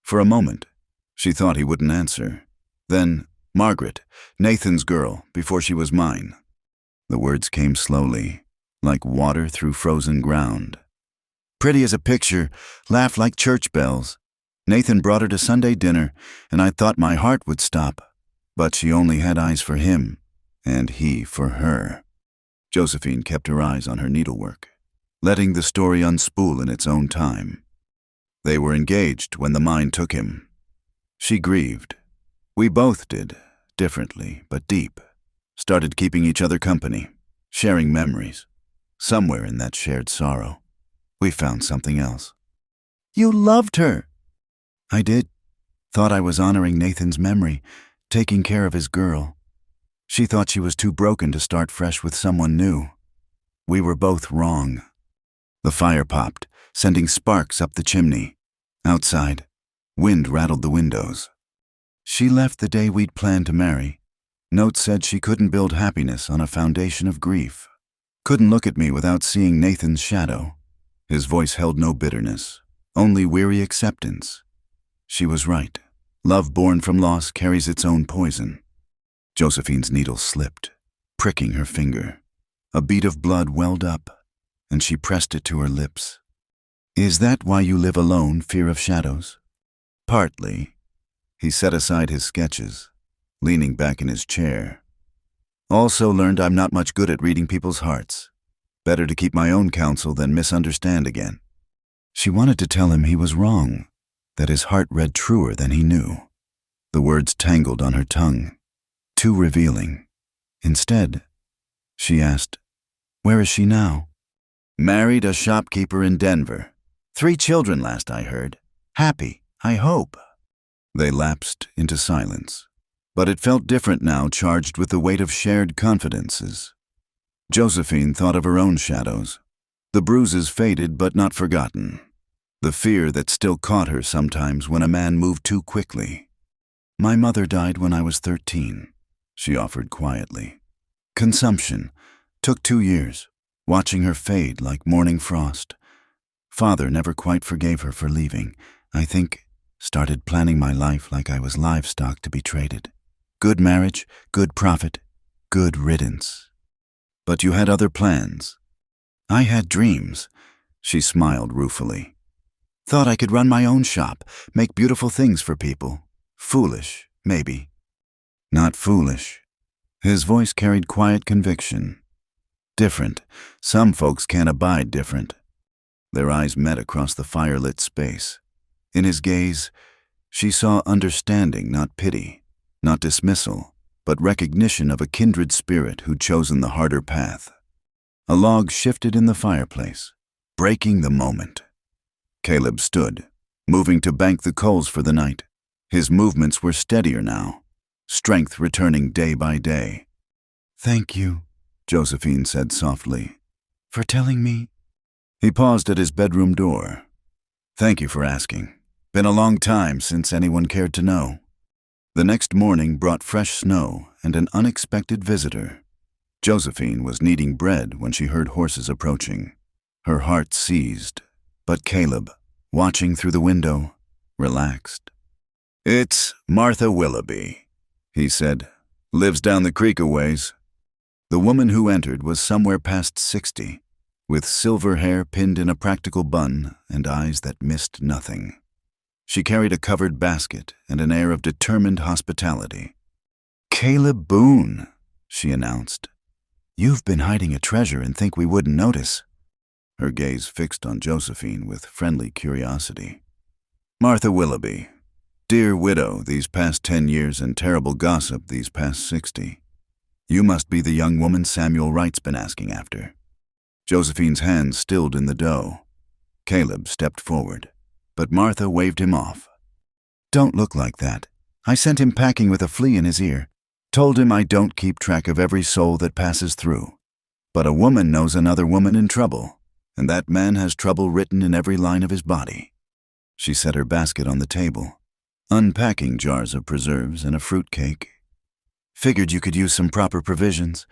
For a moment, she thought he wouldn't answer. Then, "Margaret, Nathan's girl, before she was mine." The words came slowly, like water through frozen ground. "Pretty as a picture, laughed like church bells. Nathan brought her to Sunday dinner, and I thought my heart would stop. But she only had eyes for him, and he for her." Josephine kept her eyes on her needlework, letting the story unspool in its own time. They were engaged when the mind took him. She grieved. We both did, differently but deep. Started keeping each other company, sharing memories. Somewhere in that shared sorrow, we found something else. "You loved her." "I did. Thought I was honoring Nathan's memory, taking care of his girl. She thought she was too broken to start fresh with someone new. We were both wrong." The fire popped, sending sparks up the chimney. Outside, wind rattled the windows. "She left the day we'd planned to marry. Note said she couldn't build happiness on a foundation of grief. Couldn't look at me without seeing Nathan's shadow." His voice held no bitterness, only weary acceptance. She was right. Love born from loss carries its own poison. Josephine's needle slipped, pricking her finger. A bead of blood welled up, and she pressed it to her lips. "Is that why you live alone, fear of shadows?" "Partly." He set aside his sketches, leaning back in his chair. "Also learned I'm not much good at reading people's hearts. Better to keep my own counsel than misunderstand again." She wanted to tell him he was wrong, that his heart read truer than he knew. The words tangled on her tongue, too revealing. Instead, she asked, "Where is she now?" "Married a shopkeeper in Denver. 3 children last I heard. Happy, I hope." They lapsed into silence, but it felt different now, charged with the weight of shared confidences. Josephine thought of her own shadows. The bruises faded but not forgotten. The fear that still caught her sometimes when a man moved too quickly. "My mother died when I was 13, she offered quietly. "Consumption. Took 2 years, watching her fade like morning frost. Father never quite forgave her for leaving. I think started planning my life like I was livestock to be traded. Good marriage, good profit, good riddance." "But you had other plans." "I had dreams," she smiled ruefully. "Thought I could run my own shop, make beautiful things for people. Foolish, maybe." "Not foolish." His voice carried quiet conviction. "Different. Some folks can't abide different." Their eyes met across the firelit space. In his gaze, she saw understanding, not pity, not dismissal, but recognition of a kindred spirit who'd chosen the harder path. A log shifted in the fireplace, breaking the moment. Caleb stood, moving to bank the coals for the night. His movements were steadier now, strength returning day by day. "Thank you," Josephine said softly, "for telling me." He paused at his bedroom door. "Thank you for asking. Been a long time since anyone cared to know." The next morning brought fresh snow and an unexpected visitor. Josephine was kneading bread when she heard horses approaching. Her heart seized, but Caleb, watching through the window, relaxed. "It's Martha Willoughby," he said. "Lives down the creek a ways." The woman who entered was somewhere past 60, with silver hair pinned in a practical bun and eyes that missed nothing. She carried a covered basket and an air of determined hospitality. "Caleb Boone," she announced. "You've been hiding a treasure and think we wouldn't notice." Her gaze fixed on Josephine with friendly curiosity. "Martha Willoughby. Dear widow these past 10 years and terrible gossip these past 60. You must be the young woman Samuel Wright's been asking after." Josephine's hands stilled in the dough. Caleb stepped forward, but Martha waved him off. "Don't look like that. I sent him packing with a flea in his ear. Told him I don't keep track of every soul that passes through. But a woman knows another woman in trouble, and that man has trouble written in every line of his body." She set her basket on the table, unpacking jars of preserves and a fruit cake. "Figured you could use some proper provisions.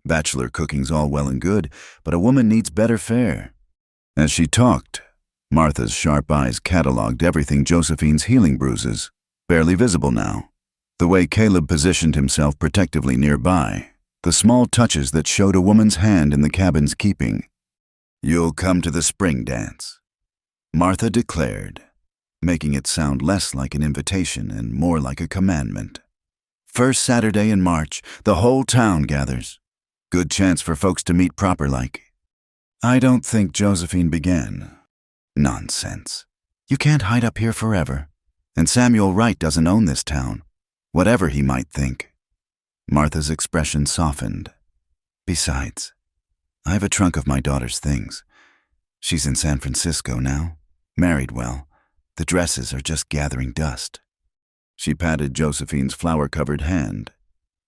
Bachelor cooking's all well and good, but a woman needs better fare." As she talked, Martha's sharp eyes catalogued everything Josephine's healing bruises, barely visible now. The way Caleb positioned himself protectively nearby, the small touches that showed a woman's hand in the cabin's keeping. "You'll come to the spring dance," Martha declared, making it sound less like an invitation and more like a commandment. "First Saturday in March, the whole town gathers. Good chance for folks to meet proper like." "I don't think," Josephine began. "Nonsense. You can't hide up here forever. And Samuel Wright doesn't own this town, whatever he might think." Martha's expression softened. "Besides, I have a trunk of my daughter's things. She's in San Francisco now, married well. The dresses are just gathering dust." She patted Josephine's flower-covered hand.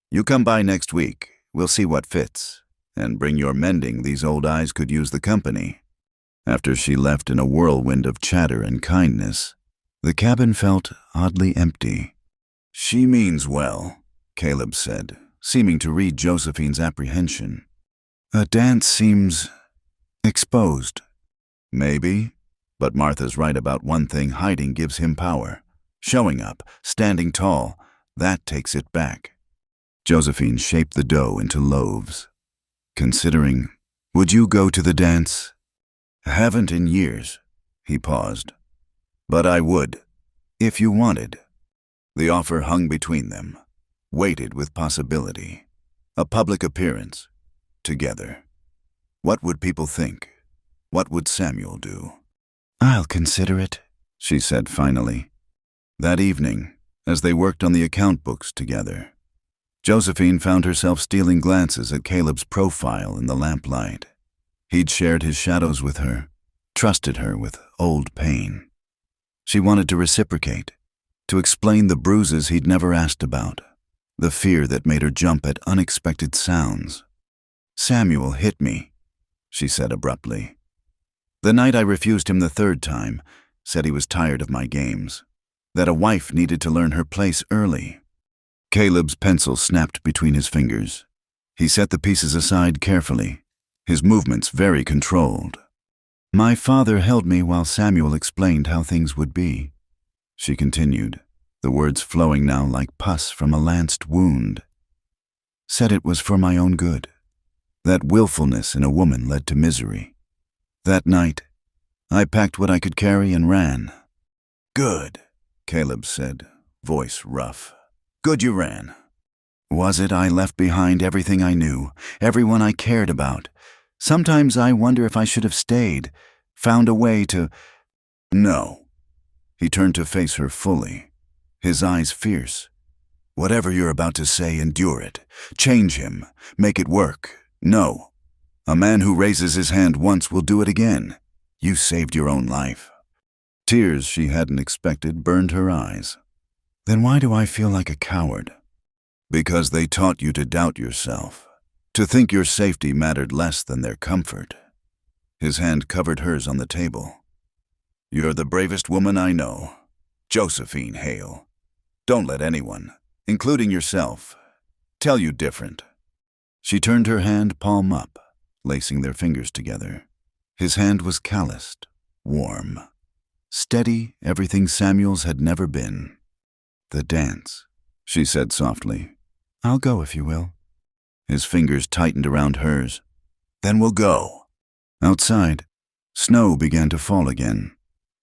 "You come by next week. We'll see what fits. And bring your mending. These old eyes could use the company." After she left in a whirlwind of chatter and kindness, the cabin felt oddly empty. "She means well," Caleb said, seeming to read Josephine's apprehension. "A dance seems exposed." "Maybe, but Martha's right about one thing: hiding gives him power. Showing up, standing tall, that takes it back." Josephine shaped the dough into loaves. Considering, "Would you go to the dance?" "Haven't in years." He paused. "But I would, if you wanted." The offer hung between them, weighted with possibility. A public appearance, together. What would people think? What would Samuel do? "I'll consider it," she said finally. That evening, as they worked on the account books together, Josephine found herself stealing glances at Caleb's profile in the lamplight. He'd shared his shadows with her, trusted her with old pain. She wanted to reciprocate, to explain the bruises he'd never asked about, the fear that made her jump at unexpected sounds. "Samuel hit me," she said abruptly. "The night I refused him the third time, said he was tired of my games, that a wife needed to learn her place early." Caleb's pencil snapped between his fingers. He set the pieces aside carefully, his movements very controlled. "My father held me while Samuel explained how things would be," she continued, the words flowing now like pus from a lanced wound. "Said it was for my own good. That willfulness in a woman led to misery. That night, I packed what I could carry and ran." "Good," Caleb said, voice rough. "Good you ran." "Was it? I left behind everything I knew, everyone I cared about. Sometimes I wonder if I should have stayed, found a way to—" "No." He turned to face her fully, his eyes fierce. "Whatever you're about to say, endure it. Change him. Make it work. No. A man who raises his hand once will do it again. You saved your own life." Tears she hadn't expected burned her eyes. "Then why do I feel like a coward?" "Because they taught you to doubt yourself, to think your safety mattered less than their comfort." His hand covered hers on the table. "You're the bravest woman I know, Josephine Hale. Don't let anyone, including yourself, tell you different." She turned her hand palm up, lacing their fingers together. His hand was calloused, warm, steady, everything Samuel's had never been. "The dance," she said softly. "I'll go if you will." His fingers tightened around hers. "Then we'll go." Outside, snow began to fall again,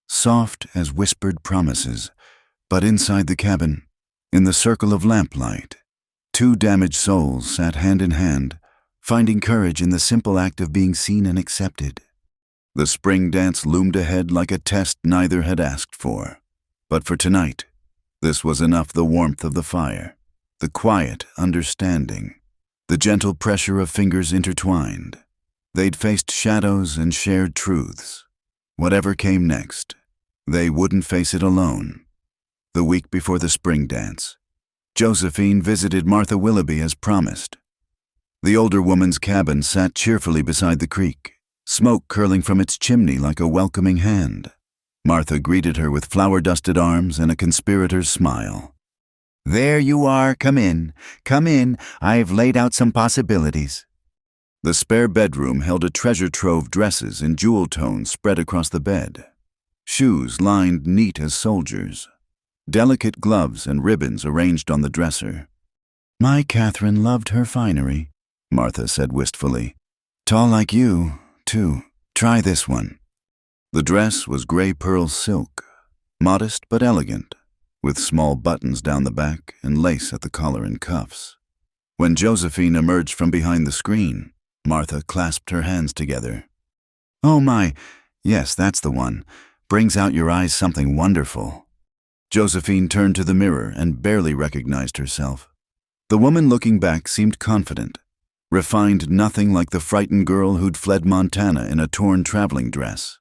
soft as whispered promises. But inside the cabin, in the circle of lamplight, two damaged souls sat hand in hand, finding courage in the simple act of being seen and accepted. The spring dance loomed ahead like a test neither had asked for. But for tonight, this was enough: the warmth of the fire, the quiet understanding, the gentle pressure of fingers intertwined. They'd faced shadows and shared truths. Whatever came next, they wouldn't face it alone. The week before the spring dance, Josephine visited Martha Willoughby as promised. The older woman's cabin sat cheerfully beside the creek, smoke curling from its chimney like a welcoming hand. Martha greeted her with flower-dusted arms and a conspirator's smile. "There you are, come in. Come in, I've laid out some possibilities." The spare bedroom held a treasure trove of dresses in jewel tones spread across the bed. Shoes lined neat as soldiers. Delicate gloves and ribbons arranged on the dresser. "My Catherine loved her finery," Martha said wistfully. "Tall like you, too. Try this one." The dress was gray pearl silk, modest but elegant, with small buttons down the back and lace at the collar and cuffs. When Josephine emerged from behind the screen, Martha clasped her hands together. "Oh my, yes, that's the one. Brings out your eyes something wonderful." Josephine turned to the mirror and barely recognized herself. The woman looking back seemed confident, refined nothing like the frightened girl who'd fled Montana in a torn traveling dress.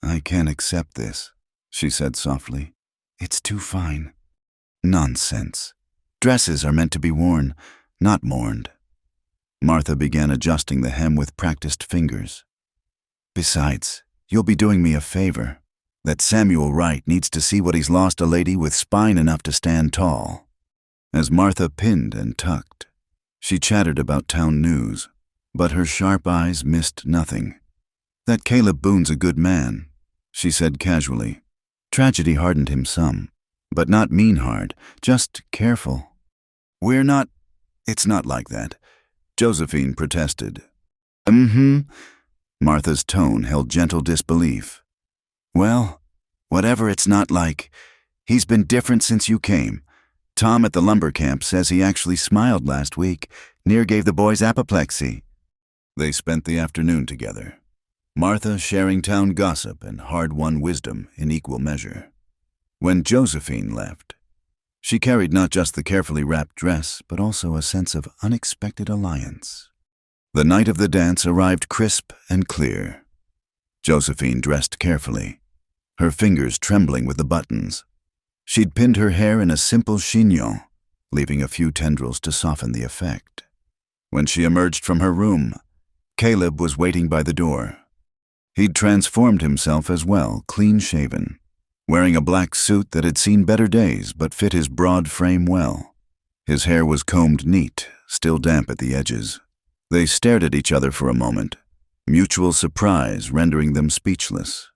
"I can't accept this," she said softly. "It's too fine." "Nonsense. Dresses are meant to be worn, not mourned." Martha began adjusting the hem with practiced fingers. "Besides, you'll be doing me a favor. That Samuel Wright needs to see what he's lost: a lady with spine enough to stand tall." As Martha pinned and tucked, she chattered about town news, but her sharp eyes missed nothing. "That Caleb Boone's a good man," she said casually. "Tragedy hardened him some, but not mean-hard, just careful." It's not like that," Josephine protested. Martha's tone held gentle disbelief. "Well, whatever it's not like, he's been different since you came. Tom at the lumber camp says he actually smiled last week, near gave the boys apoplexy." They spent the afternoon together, Martha sharing town gossip and hard-won wisdom in equal measure. When Josephine left, she carried not just the carefully wrapped dress, but also a sense of unexpected alliance. The night of the dance arrived crisp and clear. Josephine dressed carefully, her fingers trembling with the buttons. She'd pinned her hair in a simple chignon, leaving a few tendrils to soften the effect. When she emerged from her room, Caleb was waiting by the door. He'd transformed himself as well, clean-shaven, wearing a black suit that had seen better days but fit his broad frame well. His hair was combed neat, still damp at the edges. They stared at each other for a moment, mutual surprise rendering them speechless.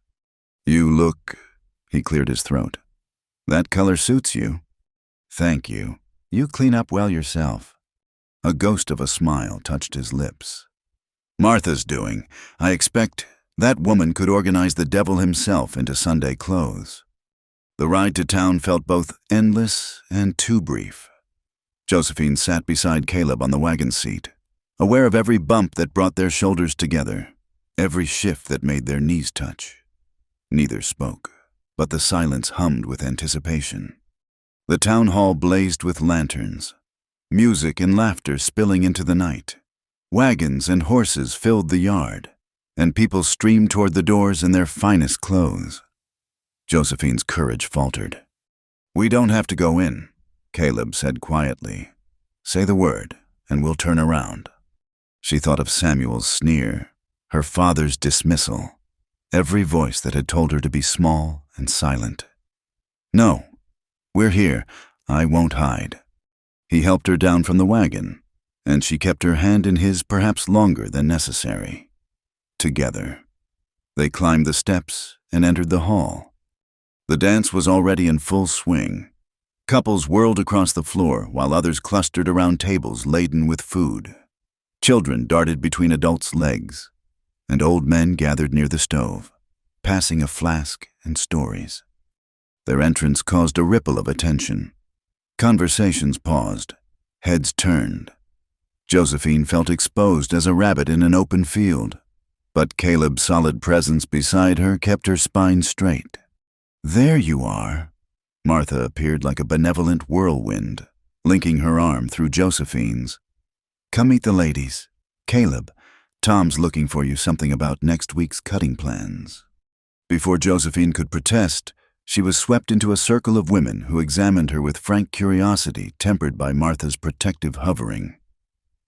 "You look—" he cleared his throat. "That color suits you." "Thank you. You clean up well yourself." A ghost of a smile touched his lips. "Martha's doing. I expect that woman could organize the devil himself into Sunday clothes." The ride to town felt both endless and too brief. Josephine sat beside Caleb on the wagon seat, aware of every bump that brought their shoulders together, every shift that made their knees touch. Neither spoke, but the silence hummed with anticipation. The town hall blazed with lanterns, music and laughter spilling into the night. Wagons and horses filled the yard, and people streamed toward the doors in their finest clothes. Josephine's courage faltered. "We don't have to go in," Caleb said quietly. "Say the word, and we'll turn around." She thought of Samuel's sneer, her father's dismissal, every voice that had told her to be small and silent. "No, we're here. I won't hide." He helped her down from the wagon, and she kept her hand in his perhaps longer than necessary. Together, they climbed the steps and entered the hall. The dance was already in full swing. Couples whirled across the floor while others clustered around tables laden with food. Children darted between adults' legs, and old men gathered near the stove, passing a flask and stories. Their entrance caused a ripple of attention. Conversations paused, heads turned. Josephine felt exposed as a rabbit in an open field, but Caleb's solid presence beside her kept her spine straight. "There you are." Martha appeared like a benevolent whirlwind, linking her arm through Josephine's. "Come meet the ladies. Caleb, Tom's looking for you, something about next week's cutting plans." Before Josephine could protest, she was swept into a circle of women who examined her with frank curiosity tempered by Martha's protective hovering.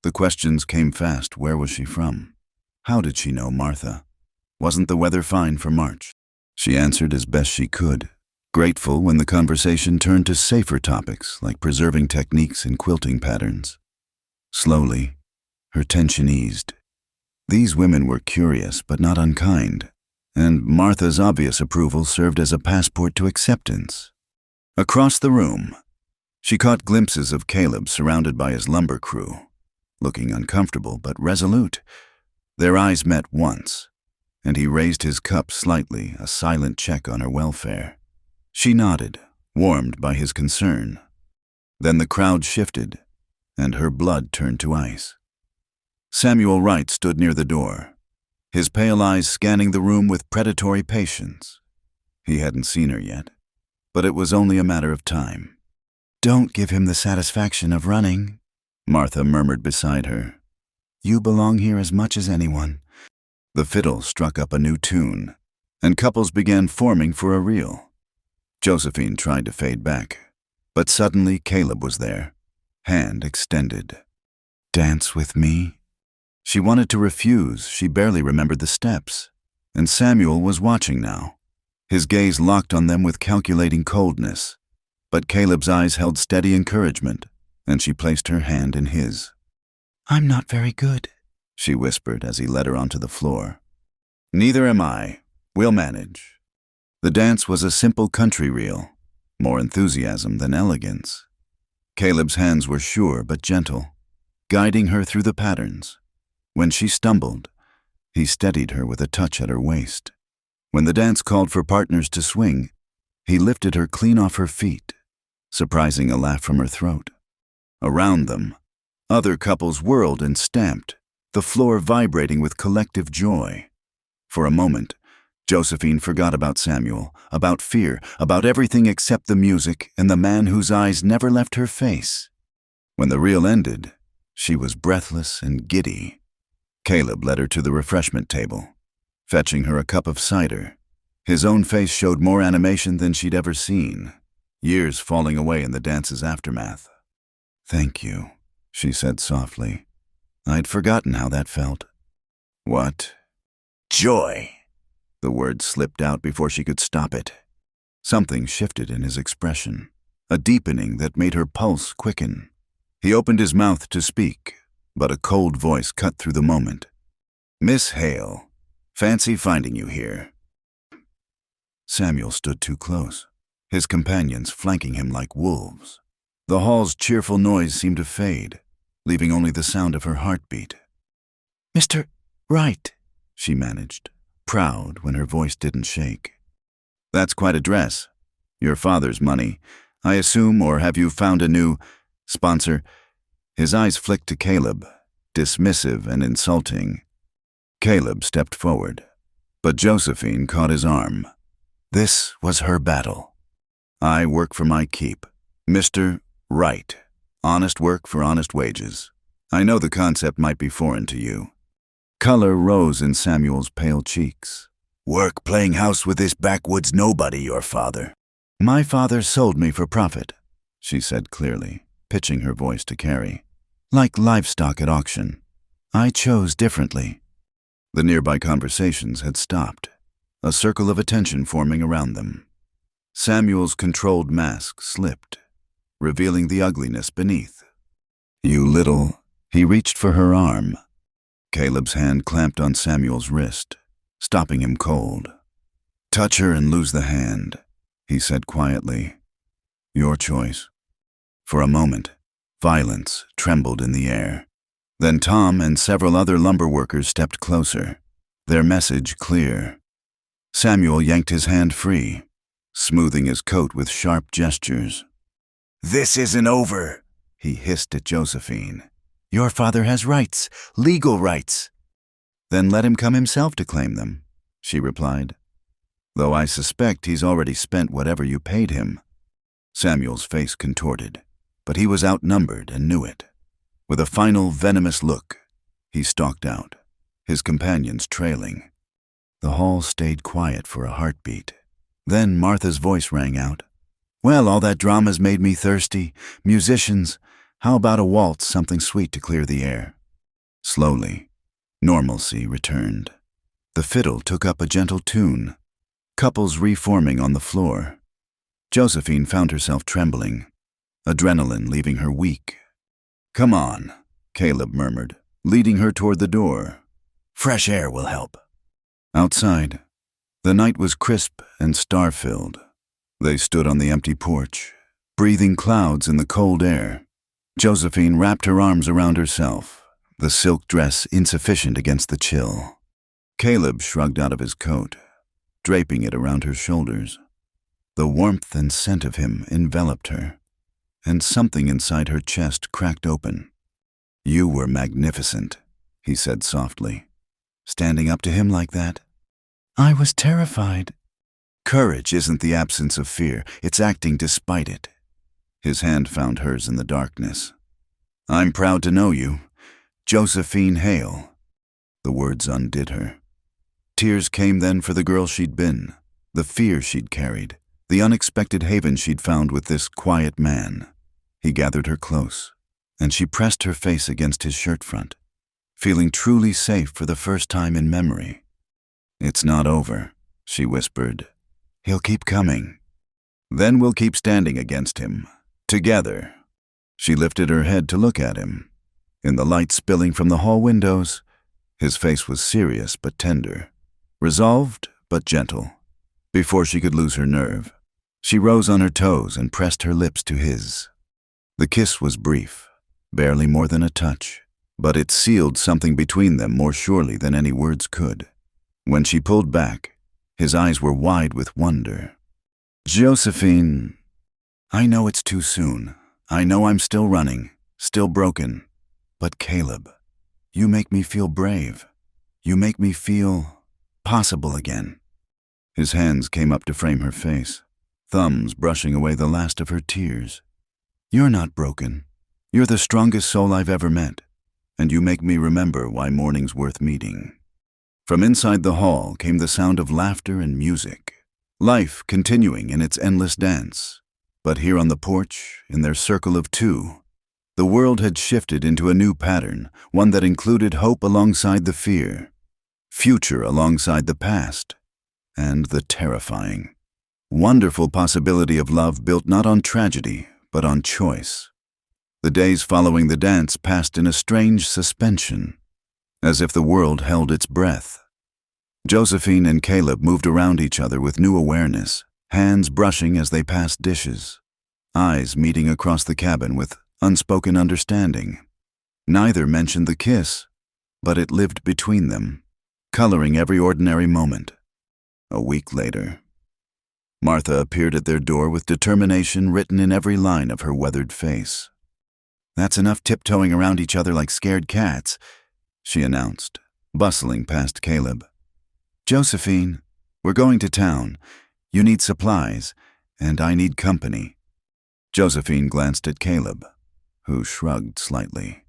The questions came fast. Where was she from? How did she know Martha? Wasn't the weather fine for March? She answered as best she could, grateful when the conversation turned to safer topics like preserving techniques and quilting patterns. Slowly, her tension eased. These women were curious but not unkind, and Martha's obvious approval served as a passport to acceptance. Across the room, she caught glimpses of Caleb surrounded by his lumber crew, looking uncomfortable but resolute. Their eyes met once, and he raised his cup slightly, a silent check on her welfare. She nodded, warmed by his concern. Then the crowd shifted, and her blood turned to ice. Samuel Wright stood near the door, his pale eyes scanning the room with predatory patience. He hadn't seen her yet, but it was only a matter of time. "Don't give him the satisfaction of running," Martha murmured beside her. "You belong here as much as anyone." The fiddle struck up a new tune, and couples began forming for a reel. Josephine tried to fade back, but suddenly Caleb was there, hand extended. "Dance with me?" She wanted to refuse. She barely remembered the steps, and Samuel was watching now. His gaze locked on them with calculating coldness, but Caleb's eyes held steady encouragement, and she placed her hand in his. "I'm not very good," she whispered as he led her onto the floor. "Neither am I. We'll manage." The dance was a simple country reel, more enthusiasm than elegance. Caleb's hands were sure but gentle, guiding her through the patterns. When she stumbled, he steadied her with a touch at her waist. When the dance called for partners to swing, he lifted her clean off her feet, surprising a laugh from her throat. Around them, other couples whirled and stamped, the floor vibrating with collective joy. For a moment, Josephine forgot about Samuel, about fear, about everything except the music and the man whose eyes never left her face. When the reel ended, she was breathless and giddy. Caleb led her to the refreshment table, fetching her a cup of cider. His own face showed more animation than she'd ever seen, years falling away in the dance's aftermath. "Thank you," she said softly. "I'd forgotten how that felt." "What?" "Joy." The word slipped out before she could stop it. Something shifted in his expression, a deepening that made her pulse quicken. He opened his mouth to speak, but a cold voice cut through the moment. "Miss Hale, fancy finding you here." Samuel stood too close, his companions flanking him like wolves. The hall's cheerful noise seemed to fade, leaving only the sound of her heartbeat. "Mr. Wright," she managed, proud when her voice didn't shake. "That's quite a dress. Your father's money, I assume, or have you found a new sponsor?" His eyes flicked to Caleb, dismissive and insulting. Caleb stepped forward, but Josephine caught his arm. This was her battle. "I work for my keep. Mr. Wright. Honest work for honest wages. I know the concept might be foreign to you." Color rose in Samuel's pale cheeks. "Work playing house with this backwoods nobody, your father." "My father sold me for profit," she said clearly, pitching her voice to Carrie. "Like livestock at auction. I chose differently." The nearby conversations had stopped, a circle of attention forming around them. Samuel's controlled mask slipped, revealing the ugliness beneath. "You little..." He reached for her arm. Caleb's hand clamped on Samuel's wrist, stopping him cold. "Touch her and lose the hand," he said quietly. Your choice. For a moment, violence trembled in the air. Then Tom and several other lumber workers stepped closer, their message clear. Samuel yanked his hand free, smoothing his coat with sharp gestures. "This isn't over," he hissed at Josephine. "Your father has rights, legal rights." "Then let him come himself to claim them," she replied. "Though I suspect he's already spent whatever you paid him." Samuel's face contorted, but he was outnumbered and knew it. With a final venomous look, he stalked out, his companions trailing. The hall stayed quiet for a heartbeat. Then Martha's voice rang out. "Well, all that drama's made me thirsty. Musicians, how about a waltz, something sweet to clear the air?" Slowly, normalcy returned. The fiddle took up a gentle tune, couples reforming on the floor. Josephine found herself trembling, adrenaline leaving her weak. "Come on," Caleb murmured, leading her toward the door. "Fresh air will help." Outside, the night was crisp and star-filled. They stood on the empty porch, breathing clouds in the cold air. Josephine wrapped her arms around herself, the silk dress insufficient against the chill. Caleb shrugged out of his coat, draping it around her shoulders. The warmth and scent of him enveloped her, and something inside her chest cracked open. "You were magnificent," he said softly. "Standing up to him like that?" "I was terrified." "Courage isn't the absence of fear, it's acting despite it." His hand found hers in the darkness. "I'm proud to know you, Josephine Hale." The words undid her. Tears came then for the girl she'd been, the fear she'd carried, the unexpected haven she'd found with this quiet man. He gathered her close, and she pressed her face against his shirt front, feeling truly safe for the first time in memory. "It's not over," she whispered. "He'll keep coming. Then we'll keep standing against him, together." She lifted her head to look at him. In the light spilling from the hall windows, his face was serious but tender, resolved but gentle. Before she could lose her nerve, she rose on her toes and pressed her lips to his. The kiss was brief, barely more than a touch, but it sealed something between them more surely than any words could. When she pulled back, his eyes were wide with wonder. "Josephine, I know it's too soon. I know I'm still running, still broken. But Caleb, you make me feel brave. You make me feel possible again." His hands came up to frame her face, thumbs brushing away the last of her tears. "You're not broken. You're the strongest soul I've ever met, and you make me remember why morning's worth meeting." From inside the hall came the sound of laughter and music, life continuing in its endless dance. But here on the porch, in their circle of two, the world had shifted into a new pattern, one that included hope alongside the fear, future alongside the past, and the terrifying, wonderful possibility of love built not on tragedy, but on choice. The days following the dance passed in a strange suspension, as if the world held its breath. Josephine and Caleb moved around each other with new awareness, hands brushing as they passed dishes, eyes meeting across the cabin with unspoken understanding. Neither mentioned the kiss, but it lived between them, coloring every ordinary moment. A week later, Martha appeared at their door with determination written in every line of her weathered face. "That's enough tiptoeing around each other like scared cats," she announced, bustling past Caleb. "Josephine, we're going to town. You need supplies, and I need company." Josephine glanced at Caleb, who shrugged slightly.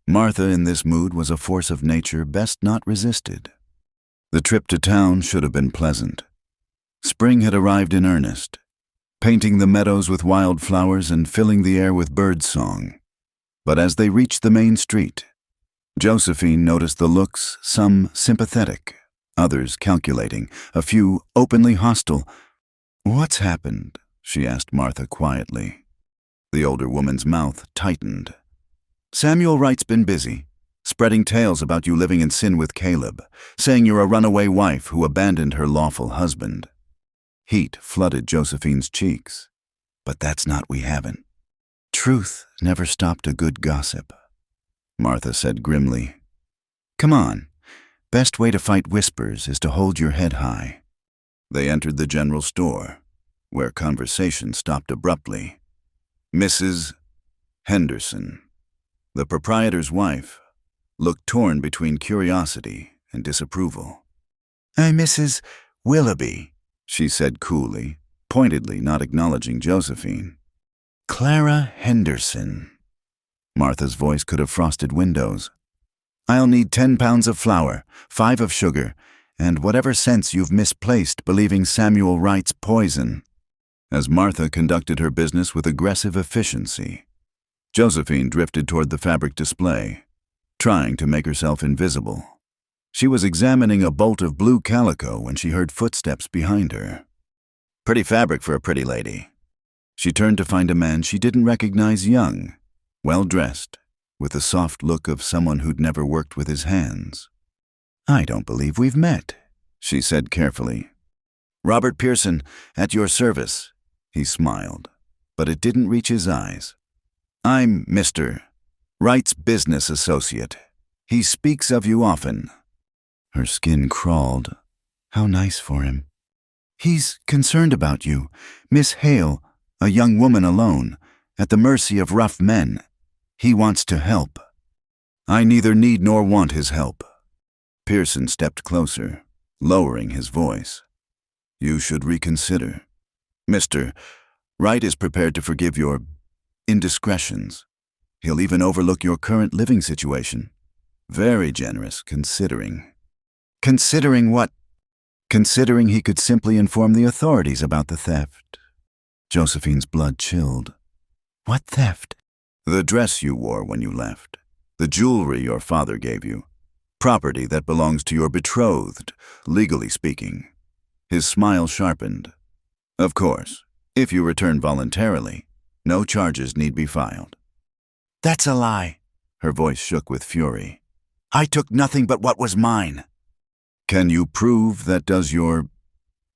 Martha in this mood was a force of nature best not resisted. The trip to town should have been pleasant. Spring had arrived in earnest, painting the meadows with wildflowers and filling the air with bird song. But as they reached the main street, Josephine noticed the looks, some sympathetic, others calculating, a few openly hostile. "What's happened?" she asked Martha quietly. The older woman's mouth tightened. "Samuel Wright's been busy, spreading tales about you living in sin with Caleb, saying you're a runaway wife who abandoned her lawful husband." Heat flooded Josephine's cheeks. but that's not we haven't. Truth never stopped a good gossip, Martha said grimly. Come on. Best way to fight whispers is to hold your head high. They entered the general store, where conversation stopped abruptly. Mrs. Henderson, the proprietor's wife, looked torn between curiosity and disapproval. Mrs. Willoughby, she said coolly, pointedly not acknowledging Josephine. Clara Henderson. Martha's voice could have frosted windows. I'll need 10 pounds of flour, 5 of sugar, and whatever sense you've misplaced believing Samuel Wright's poison. As Martha conducted her business with aggressive efficiency, Josephine drifted toward the fabric display, trying to make herself invisible. She was examining a bolt of blue calico when she heard footsteps behind her. Pretty fabric for a pretty lady. She turned to find a man she didn't recognize, young, well-dressed, with the soft look of someone who'd never worked with his hands. I don't believe we've met, she said carefully. Robert Pearson, at your service, he smiled, but it didn't reach his eyes. I'm Mr. Wright's business associate. He speaks of you often. Her skin crawled. How nice for him. He's concerned about you, Miss Hale, a young woman alone, at the mercy of rough men. He wants to help. I neither need nor want his help. Pearson stepped closer, lowering his voice. You should reconsider. Mr. Wright is prepared to forgive your indiscretions. He'll even overlook your current living situation. Very generous, considering. Considering what? Considering he could simply inform the authorities about the theft. Josephine's blood chilled. What theft? The dress you wore when you left. The jewelry your father gave you. Property that belongs to your betrothed, legally speaking. His smile sharpened. Of course, if you return voluntarily, no charges need be filed. That's a lie. Her voice shook with fury. I took nothing but what was mine. Can you prove that does your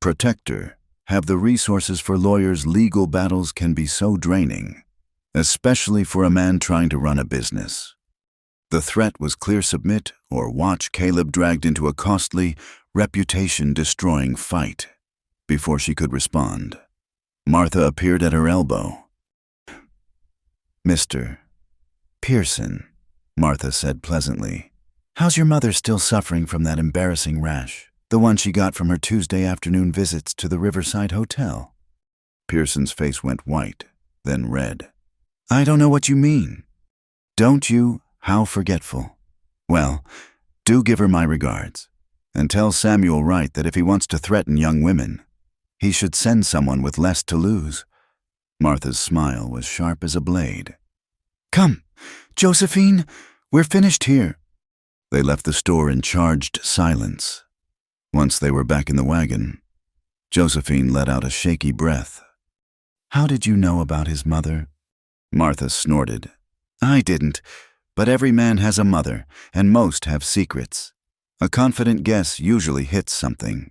protector have the resources for lawyers' legal battles can be so draining, especially for a man trying to run a business? The threat was clear: submit or watch Caleb dragged into a costly, reputation-destroying fight. Before she could respond, Martha appeared at her elbow. Mr. Pearson, Martha said pleasantly. How's your mother still suffering from that embarrassing rash, the one she got from her Tuesday afternoon visits to the Riverside Hotel? Pearson's face went white, then red. I don't know what you mean. Don't you? How forgetful. Well, do give her my regards, and tell Samuel Wright that if he wants to threaten young women, he should send someone with less to lose. Martha's smile was sharp as a blade. Come, Josephine, we're finished here. They left the store in charged silence. Once they were back in the wagon, Josephine let out a shaky breath. How did you know about his mother? Martha snorted. I didn't, but every man has a mother, and most have secrets. A confident guess usually hits something.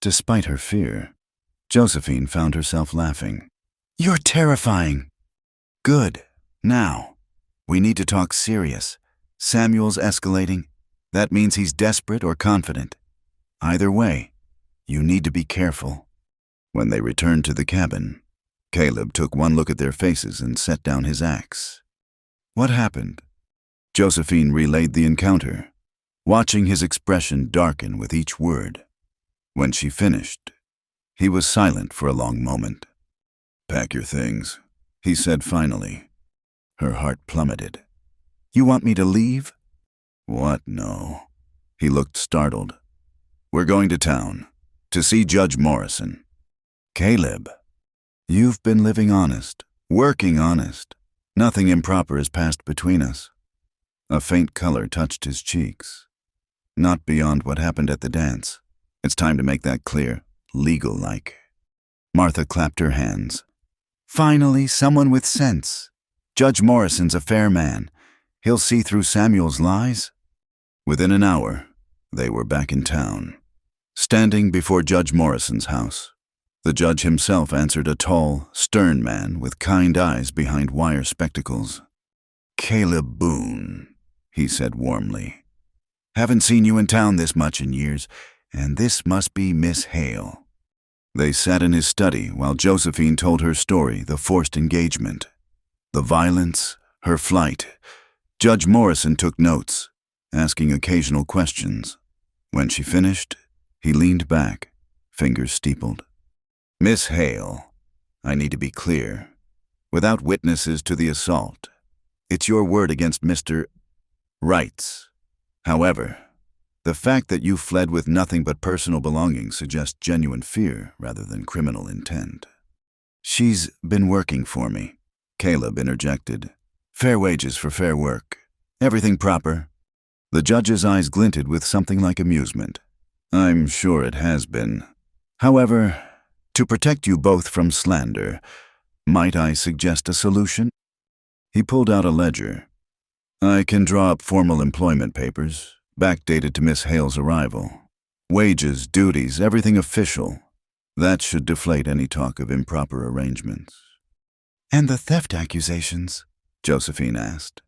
Despite her fear, Josephine found herself laughing. You're terrifying. Good. Now, we need to talk serious. Samuel's escalating. That means he's desperate or confident. Either way, you need to be careful. When they returned to the cabin, Caleb took one look at their faces and set down his axe. What happened? Josephine relayed the encounter, watching his expression darken with each word. When she finished, he was silent for a long moment. Pack your things, he said finally. Her heart plummeted. You want me to leave? What, no. He looked startled. We're going to town, to see Judge Morrison. Caleb, you've been living honest, working honest. Nothing improper has passed between us. A faint color touched his cheeks. Not beyond what happened at the dance. It's time to make that clear, legal-like. Martha clapped her hands. Finally, someone with sense. Judge Morrison's a fair man. He'll see through Samuel's lies. Within an hour, they were back in town, standing before Judge Morrison's house. The judge himself answered, a tall, stern man with kind eyes behind wire spectacles. "Caleb Boone," he said warmly. "Haven't seen you in town this much in years, and this must be Miss Hale." They sat in his study while Josephine told her story, the forced engagement, the violence, her flight. Judge Morrison took notes, asking occasional questions. When she finished, he leaned back, fingers steepled. "Miss Hale, I need to be clear. Without witnesses to the assault, it's your word against Mr. Wright's. However, the fact that you fled with nothing but personal belongings suggests genuine fear rather than criminal intent." "She's been working for me," Caleb interjected. "Fair wages for fair work. Everything proper." The judge's eyes glinted with something like amusement. "I'm sure it has been. However, to protect you both from slander, might I suggest a solution?" He pulled out a ledger. "I can draw up formal employment papers, backdated to Miss Hale's arrival. Wages, duties, everything official. That should deflate any talk of improper arrangements." "And the theft accusations?" Josephine asked.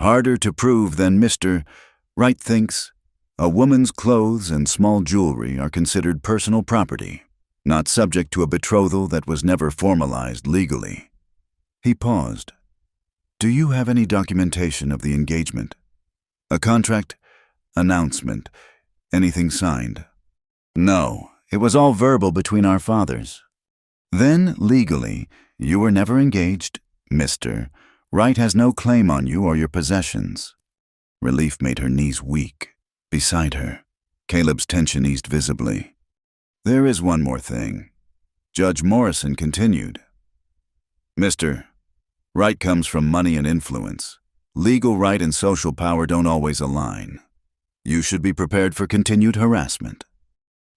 "Harder to prove than Mr. Wright thinks. A woman's clothes and small jewelry are considered personal property, not subject to a betrothal that was never formalized legally." He paused. "Do you have any documentation of the engagement? A contract? Announcement? Anything signed?" "No, it was all verbal between our fathers." "Then, legally, you were never engaged, Mr. Wright has no claim on you or your possessions." Relief made her knees weak. Beside her, Caleb's tension eased visibly. "There is one more thing." Judge Morrison continued. "Mr. Right comes from money and influence. Legal right and social power don't always align. You should be prepared for continued harassment."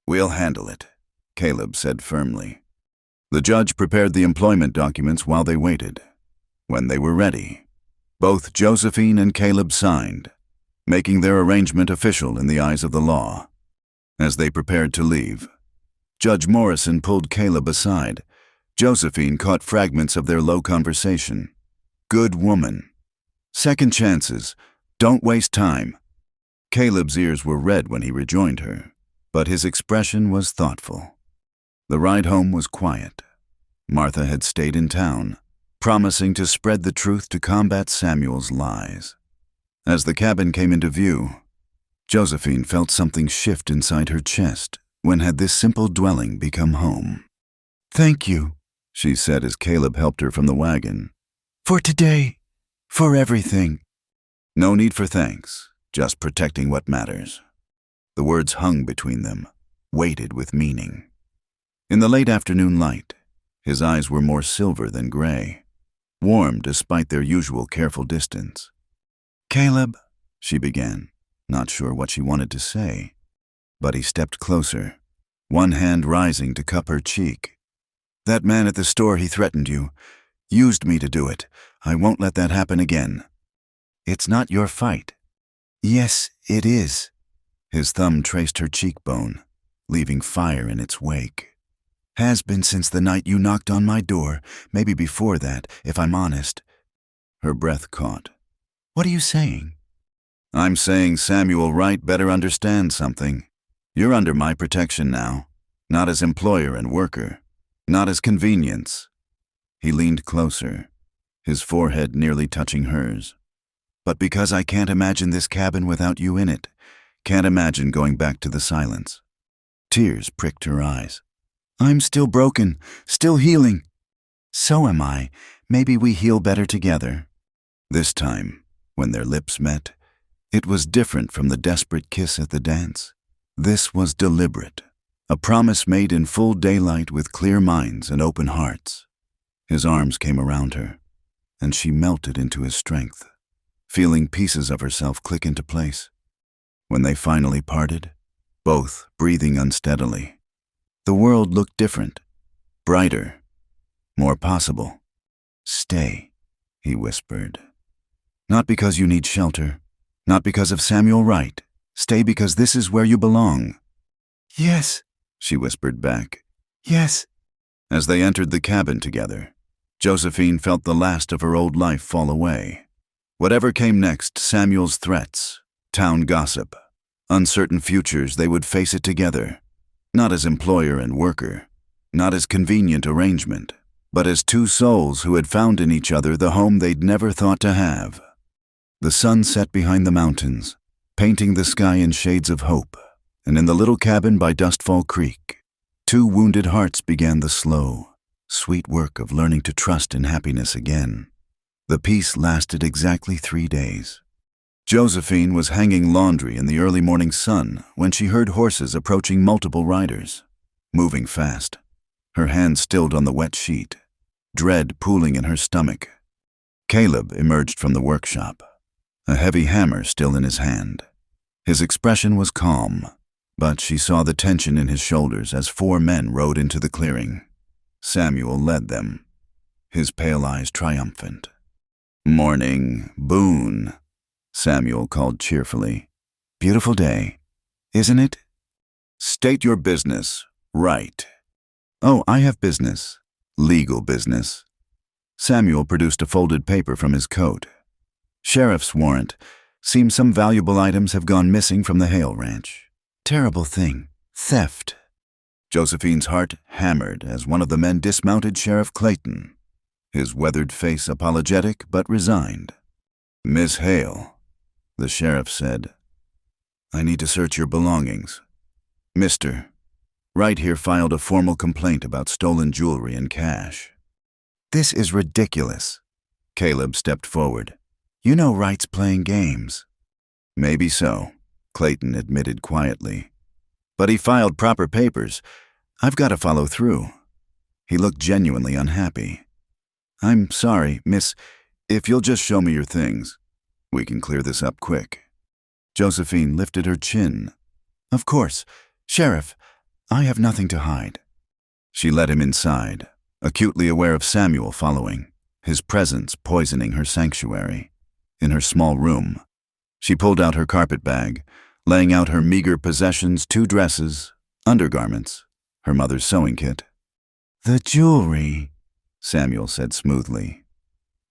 "We'll handle it," Caleb said firmly. The judge prepared the employment documents while they waited. When they were ready, both Josephine and Caleb signed, making their arrangement official in the eyes of the law. As they prepared to leave, Judge Morrison pulled Caleb aside. Josephine caught fragments of their low conversation. "Good woman. Second chances. Don't waste time." Caleb's ears were red when he rejoined her, but his expression was thoughtful. The ride home was quiet. Martha had stayed in town, promising to spread the truth to combat Samuel's lies. As the cabin came into view, Josephine felt something shift inside her chest. When had this simple dwelling become home? "Thank you," she said as Caleb helped her from the wagon. "For today, for everything." "No need for thanks, just protecting what matters." The words hung between them, weighted with meaning. In the late afternoon light, his eyes were more silver than gray, warm despite their usual careful distance. "Caleb," she began, not sure what she wanted to say. But he stepped closer, one hand rising to cup her cheek. "That man at the store, he threatened you. Used me to do it. I won't let that happen again." "It's not your fight." "Yes, it is." His thumb traced her cheekbone, leaving fire in its wake. "Has been since the night you knocked on my door, maybe before that, if I'm honest." Her breath caught. "What are you saying?" "I'm saying Samuel Wright better understand something. You're under my protection now, not as employer and worker, not as convenience." He leaned closer, his forehead nearly touching hers. "But because I can't imagine this cabin without you in it, can't imagine going back to the silence." Tears pricked her eyes. "I'm still broken, still healing." "So am I. Maybe we heal better together." This time, when their lips met, it was different from the desperate kiss at the dance. This was deliberate, a promise made in full daylight with clear minds and open hearts. His arms came around her, and she melted into his strength, feeling pieces of herself click into place. When they finally parted, both breathing unsteadily, the world looked different, brighter, more possible. "Stay," he whispered. "Not because you need shelter, not because of Samuel Wright. Stay because this is where you belong." "Yes," she whispered back. "Yes." As they entered the cabin together, Josephine felt the last of her old life fall away. Whatever came next, Samuel's threats, town gossip, uncertain futures, they would face it together, not as employer and worker, not as convenient arrangement, but as two souls who had found in each other the home they'd never thought to have. The sun set behind the mountains, painting the sky in shades of hope, and in the little cabin by Dustfall Creek, two wounded hearts began the slow, sweet work of learning to trust in happiness again. The peace lasted exactly 3 days. Josephine was hanging laundry in the early morning sun when she heard horses approaching multiple riders, moving fast, her hands stilled on the wet sheet, dread pooling in her stomach. Caleb emerged from the workshop, a heavy hammer still in his hand. His expression was calm, but she saw the tension in his shoulders as 4 men rode into the clearing. Samuel led them, his pale eyes triumphant. "Morning, Boone," Samuel called cheerfully. "Beautiful day, isn't it?" "State your business, right." "Oh, I have business. Legal business." Samuel produced a folded paper from his coat. "Sheriff's warrant. Seems some valuable items have gone missing from the Hale Ranch. Terrible thing. Theft." Josephine's heart hammered as one of the men dismounted Sheriff Clayton, his weathered face apologetic but resigned. "Miss Hale," the sheriff said, "I need to search your belongings. Mr. Wright here filed a formal complaint about stolen jewelry and cash." "This is ridiculous." Caleb stepped forward. "You know Wright's playing games." "Maybe so," Clayton admitted quietly. "But he filed proper papers. I've got to follow through." He looked genuinely unhappy. "I'm sorry, miss. If you'll just show me your things, we can clear this up quick." Josephine lifted her chin. "Of course. Sheriff, I have nothing to hide." She led him inside, acutely aware of Samuel following, his presence poisoning her sanctuary. In her small room, she pulled out her carpet bag, laying out her meager possessions, 2 dresses, undergarments, her mother's sewing kit. "The jewelry," Samuel said smoothly.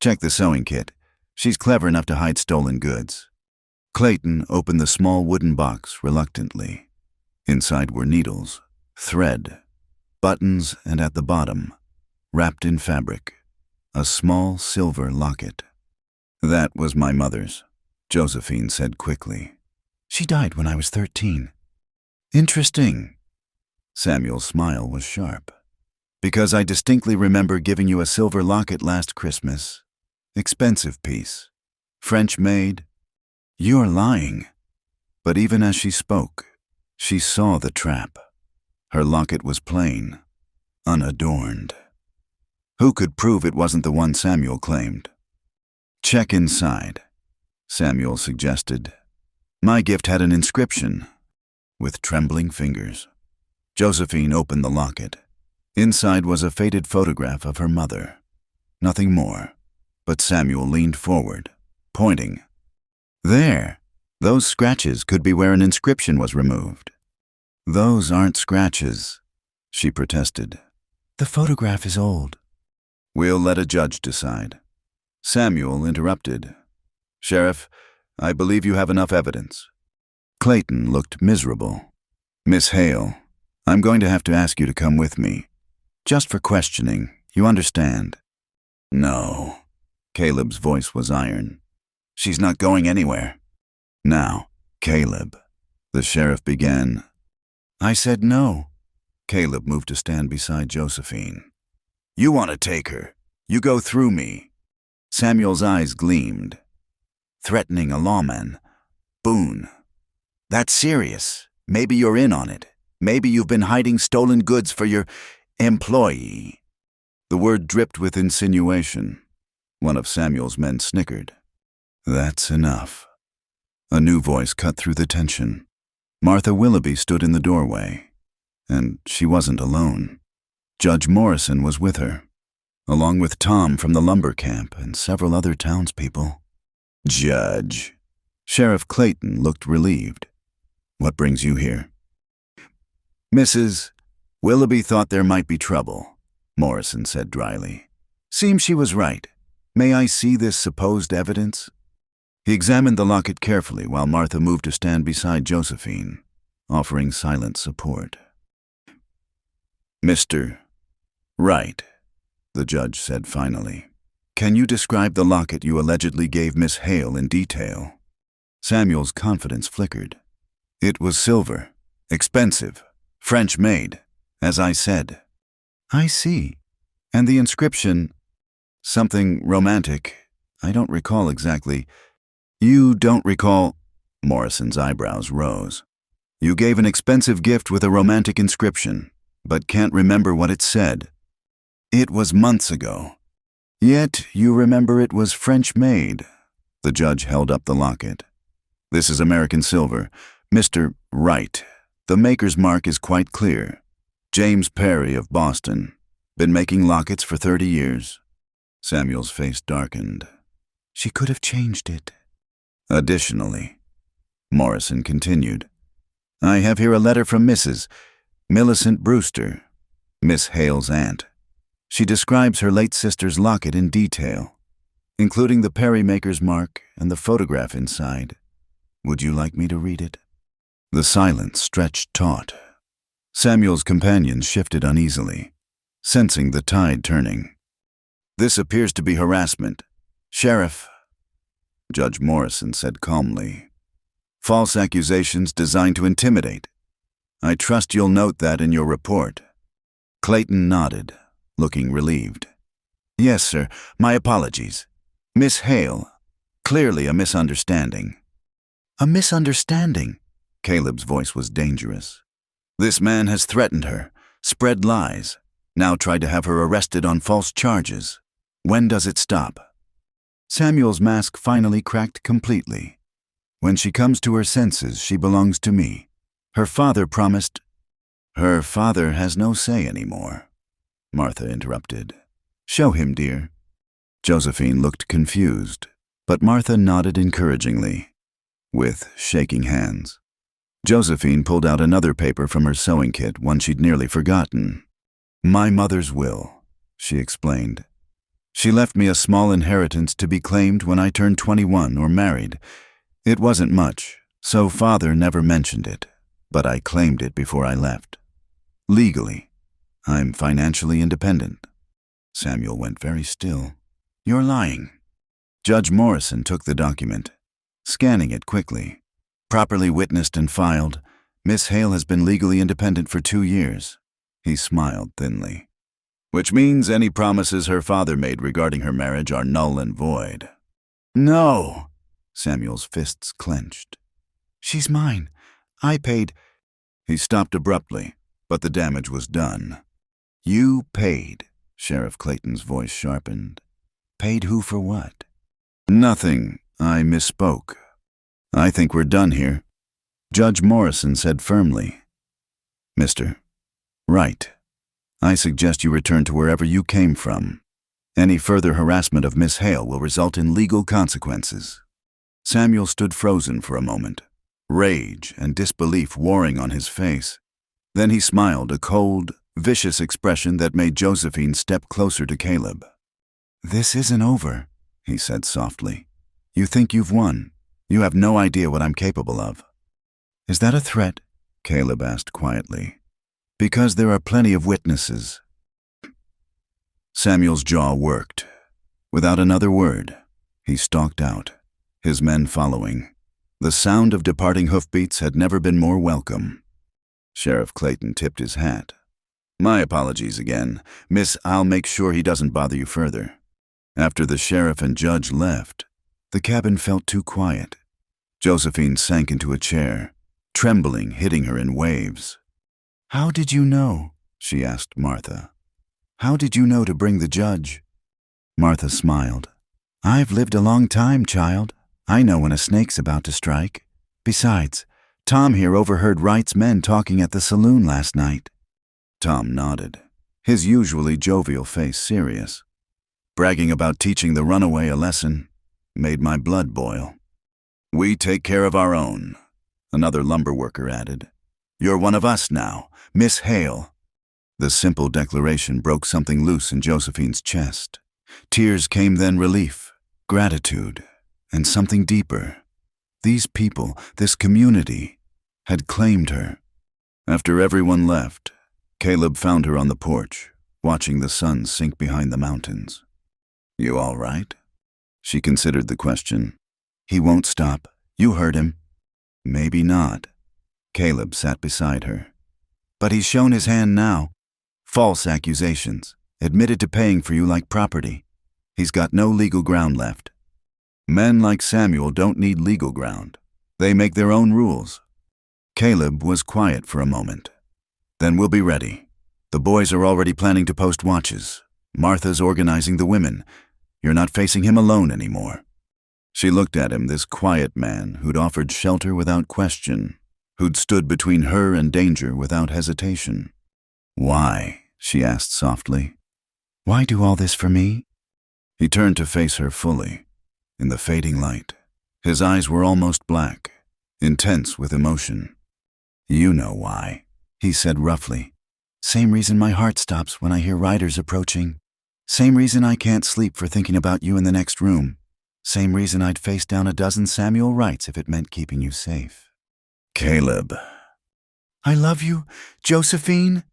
"Check the sewing kit. She's clever enough to hide stolen goods." Clayton opened the small wooden box reluctantly. Inside were needles, thread, buttons, and at the bottom, wrapped in fabric, a small silver locket. "That was my mother's," Josephine said quickly. "She died when I was 13. "Interesting." Samuel's smile was sharp. "Because I distinctly remember giving you a silver locket last Christmas. Expensive piece. French-made." "You're lying." But even as she spoke, she saw the trap. Her locket was plain, unadorned. Who could prove it wasn't the one Samuel claimed? "Check inside," Samuel suggested. "My gift had an inscription." With trembling fingers, Josephine opened the locket. Inside was a faded photograph of her mother. Nothing more, but Samuel leaned forward, pointing. "There, those scratches could be where an inscription was removed." "Those aren't scratches," she protested. "The photograph is old." "We'll let a judge decide." Samuel interrupted. "Sheriff, I believe you have enough evidence." Clayton looked miserable. "Miss Hale, I'm going to have to ask you to come with me. Just for questioning, you understand?" "No." Caleb's voice was iron. "She's not going anywhere." "Now, Caleb," the sheriff began. "I said no." Caleb moved to stand beside Josephine. "You want to take her. You go through me." Samuel's eyes gleamed. "Threatening a lawman. Boone. That's serious. Maybe you're in on it. Maybe you've been hiding stolen goods for your employee." The word dripped with insinuation. One of Samuel's men snickered. "That's enough." A new voice cut through the tension. Martha Willoughby stood in the doorway, and she wasn't alone. Judge Morrison was with her, along with Tom from the lumber camp and several other townspeople. "Judge." Sheriff Clayton looked relieved. "What brings you here?" "Mrs. Willoughby thought there might be trouble. Morrison said dryly. Seems she was right. May I see this supposed evidence? He examined the locket carefully while Martha moved to stand beside Josephine, offering silent support. Mr. Right, the judge said finally. Can you describe the locket you allegedly gave Miss Hale in detail? Samuel's confidence flickered. It was silver, expensive, French-made, as I said. I see. And the inscription, something romantic. I don't recall exactly. You don't recall? Morrison's eyebrows rose. You gave an expensive gift with a romantic inscription, but can't remember what it said. It was months ago. Yet you remember it was French-made. The judge held up the locket. This is American silver. Mr. Wright, the maker's mark is quite clear. James Perry of Boston. Been making lockets for 30 years. Samuel's face darkened. She could have changed it. Additionally, Morrison continued, I have here a letter from Mrs. Millicent Brewster, Miss Hale's aunt. She describes her late sister's locket in detail, including the Perry maker's mark and the photograph inside. Would you like me to read it? The silence stretched taut. Samuel's companions shifted uneasily, sensing the tide turning. This appears to be harassment. Sheriff, Judge Morrison said calmly. False accusations designed to intimidate. I trust you'll note that in your report. Clayton nodded, looking relieved. Yes, sir. My apologies. Miss Hale, clearly a misunderstanding. A misunderstanding? Caleb's voice was dangerous. This man has threatened her, spread lies, now tried to have her arrested on false charges. When does it stop? Samuel's mask finally cracked completely. When she comes to her senses, she belongs to me. Her father promised. Her father has no say anymore, Martha interrupted. Show him, dear. Josephine looked confused, but Martha nodded encouragingly, with shaking hands. Josephine pulled out another paper from her sewing kit, one she'd nearly forgotten. My mother's will, she explained. She left me a small inheritance to be claimed when I turned 21 or married. It wasn't much, so father never mentioned it, but I claimed it before I left. Legally, I'm financially independent. Samuel went very still. You're lying. Judge Morrison took the document, scanning it quickly. Properly witnessed and filed, Miss Hale has been legally independent for 2 years. He smiled thinly. Which means any promises her father made regarding her marriage are null and void. No! Samuel's fists clenched. She's mine. I paid. He stopped abruptly, but the damage was done. You paid, Sheriff Clayton's voice sharpened. Paid who for what? Nothing. I misspoke. I think we're done here, Judge Morrison said firmly. Mr. Wright, I suggest you return to wherever you came from. Any further harassment of Miss Hale will result in legal consequences. Samuel stood frozen for a moment, rage and disbelief warring on his face. Then he smiled, a cold, vicious expression that made Josephine step closer to Caleb. This isn't over, he said softly. You think you've won. You have no idea what I'm capable of. Is that a threat? Caleb asked quietly. Because there are plenty of witnesses. Samuel's jaw worked. Without another word, he stalked out, his men following. The sound of departing hoofbeats had never been more welcome. Sheriff Clayton tipped his hat. My apologies again. Miss, I'll make sure he doesn't bother you further. After the sheriff and judge left, the cabin felt too quiet. Josephine sank into a chair, trembling, hitting her in waves. How did you know? She asked Martha. How did you know to bring the judge? Martha smiled. I've lived a long time, child. I know when a snake's about to strike. Besides, Tom here overheard Wright's men talking at the saloon last night. Tom nodded, his usually jovial face serious. Bragging about teaching the runaway a lesson made my blood boil. We take care of our own, another lumber worker added. You're one of us now, Miss Hale. The simple declaration broke something loose in Josephine's chest. Tears came, then relief, gratitude, and something deeper. These people, this community, had claimed her. After everyone left, Caleb found her on the porch, watching the sun sink behind the mountains. "You all right?" She considered the question. "He won't stop. You heard him." "Maybe not." Caleb sat beside her. "But he's shown his hand now. False accusations, admitted to paying for you like property. He's got no legal ground left." "Men like Samuel don't need legal ground. They make their own rules." Caleb was quiet for a moment. "Then we'll be ready. The boys are already planning to post watches. Martha's organizing the women. You're not facing him alone anymore." She looked at him, this quiet man who'd offered shelter without question, who'd stood between her and danger without hesitation. "Why?" she asked softly. "Why do all this for me?" He turned to face her fully. In the fading light, his eyes were almost black, intense with emotion. "You know why," he said roughly. "Same reason my heart stops when I hear riders approaching. Same reason I can't sleep for thinking about you in the next room. Same reason I'd face down a dozen Samuel Wrights if it meant keeping you safe." "Caleb." "I love you, Josephine."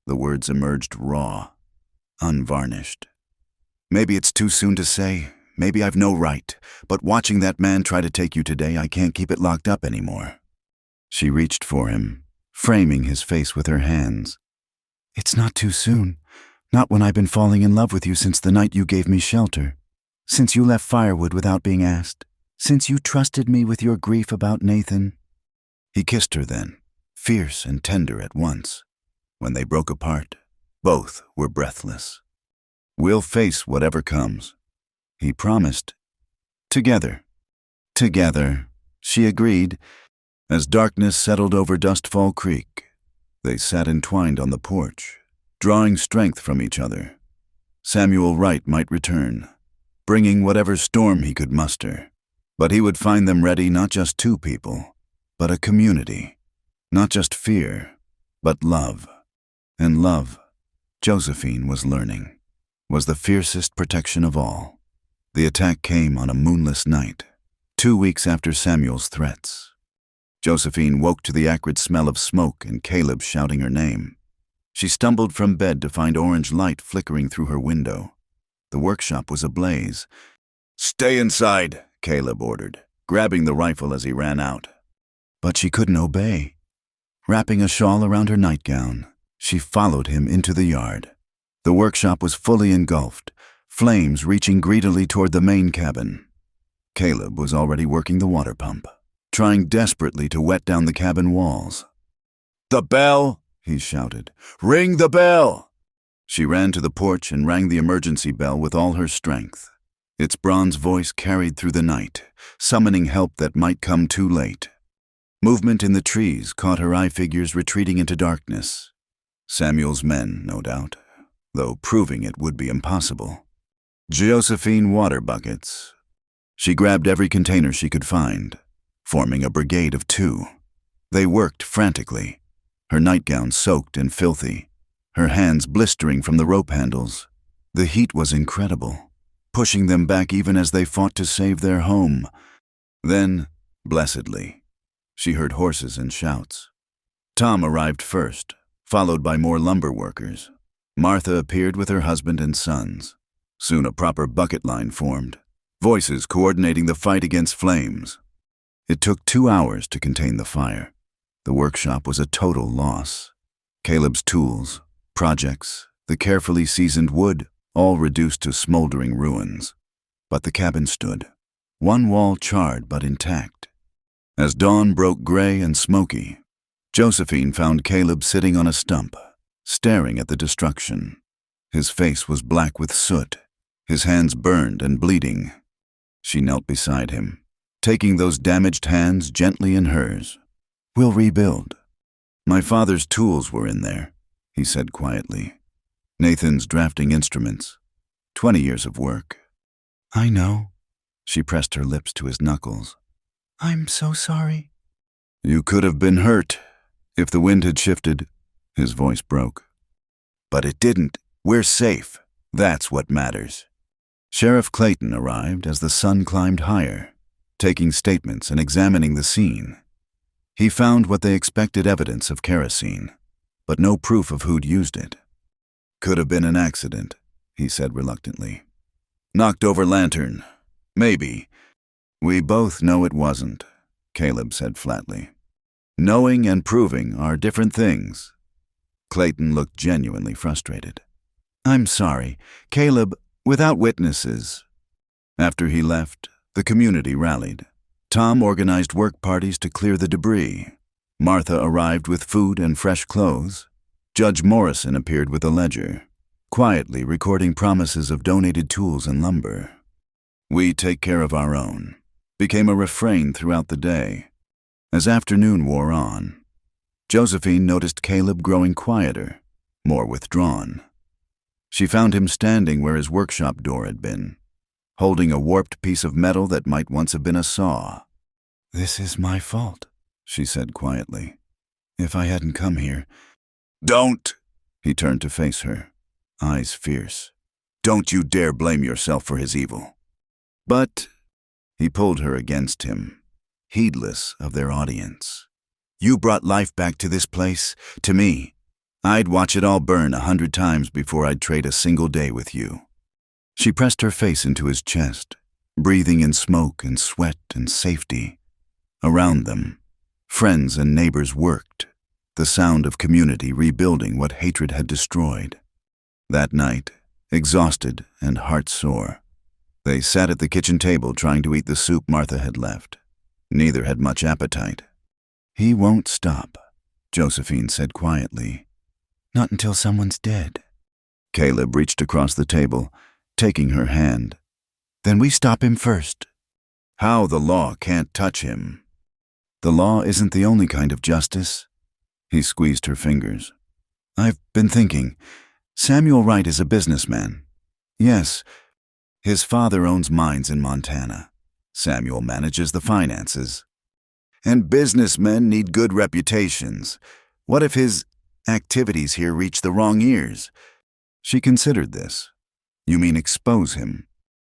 The words emerged raw, unvarnished. "Maybe it's too soon to say. Maybe I've no right. But watching that man try to take you today, I can't keep it locked up anymore." She reached for him, framing his face with her hands. "It's not too soon. Not when I've been falling in love with you since the night you gave me shelter. Since you left firewood without being asked. Since you trusted me with your grief about Nathan." He kissed her then, fierce and tender at once. When they broke apart, both were breathless. "We'll face whatever comes," he promised. "Together." "Together," she agreed. As darkness settled over Dustfall Creek, they sat entwined on the porch, drawing strength from each other. Samuel Wright might return, bringing whatever storm he could muster, but he would find them ready, not just two people, but a community. Not just fear, but love. And love, Josephine was learning, was the fiercest protection of all. The attack came on a moonless night, 2 weeks after Samuel's threats. Josephine woke to the acrid smell of smoke and Caleb shouting her name. She stumbled from bed to find orange light flickering through her window. The workshop was ablaze. "Stay inside," Caleb ordered, grabbing the rifle as he ran out. But she couldn't obey. Wrapping a shawl around her nightgown, she followed him into the yard. The workshop was fully engulfed, flames reaching greedily toward the main cabin. Caleb was already working the water pump, trying desperately to wet down the cabin walls. "The bell!" he shouted. "Ring the bell!" She ran to the porch and rang the emergency bell with all her strength. Its bronze voice carried through the night, summoning help that might come too late. Movement in the trees caught her eye figures retreating into darkness. Samuel's men, no doubt, though proving it would be impossible. Josephine water buckets. She grabbed every container she could find, forming a brigade of 2. They worked frantically, her nightgown soaked and filthy, her hands blistering from the rope handles. The heat was incredible, pushing them back even as they fought to save their home. Then, blessedly, she heard horses and shouts. Tom arrived first, followed by more lumber workers. Martha appeared with her husband and sons. Soon a proper bucket line formed, voices coordinating the fight against flames. It took 2 hours to contain the fire. The workshop was a total loss. Caleb's tools, projects, the carefully seasoned wood, all reduced to smoldering ruins. But the cabin stood, one wall charred but intact. As dawn broke gray and smoky, Josephine found Caleb sitting on a stump, staring at the destruction. His face was black with soot, his hands burned and bleeding. She knelt beside him, taking those damaged hands gently in hers. "We'll rebuild." "My father's tools were in there," he said quietly. "Nathan's drafting instruments. 20 years of work." "I know." She pressed her lips to his knuckles. "I'm so sorry." "You could have been hurt if the wind had shifted." His voice broke. But it didn't. We're safe. That's what matters. Sheriff Clayton arrived as the sun climbed higher, taking statements and examining the scene. He found what they expected evidence of kerosene, but no proof of who'd used it. Could have been an accident, he said reluctantly. Knocked over lantern. Maybe. We both know it wasn't, Caleb said flatly. Knowing and proving are different things. Clayton looked genuinely frustrated. I'm sorry, Caleb, without witnesses. After he left, the community rallied. Tom organized work parties to clear the debris. Martha arrived with food and fresh clothes. Judge Morrison appeared with a ledger, quietly recording promises of donated tools and lumber. We take care of our own became a refrain throughout the day. As afternoon wore on, Josephine noticed Caleb growing quieter, more withdrawn. She found him standing where his workshop door had been, holding a warped piece of metal that might once have been a saw. This is my fault, she said quietly. If I hadn't come here... Don't! He turned to face her, eyes fierce. Don't you dare blame yourself for his evil. But... He pulled her against him, heedless of their audience. You brought life back to this place, to me. I'd watch it all burn 100 times before I'd trade a single day with you. She pressed her face into his chest, breathing in smoke and sweat and safety. Around them, friends and neighbors worked, the sound of community rebuilding what hatred had destroyed. That night, exhausted and heart-sore, they sat at the kitchen table trying to eat the soup Martha had left. Neither had much appetite. He won't stop, Josephine said quietly. Not until someone's dead. Caleb reached across the table, taking her hand. Then we stop him first. How the law can't touch him. The law isn't the only kind of justice. He squeezed her fingers. I've been thinking. Samuel Wright is a businessman. Yes, his father owns mines in Montana. Samuel manages the finances. And businessmen need good reputations. What if his activities here reach the wrong ears? She considered this. You mean expose him?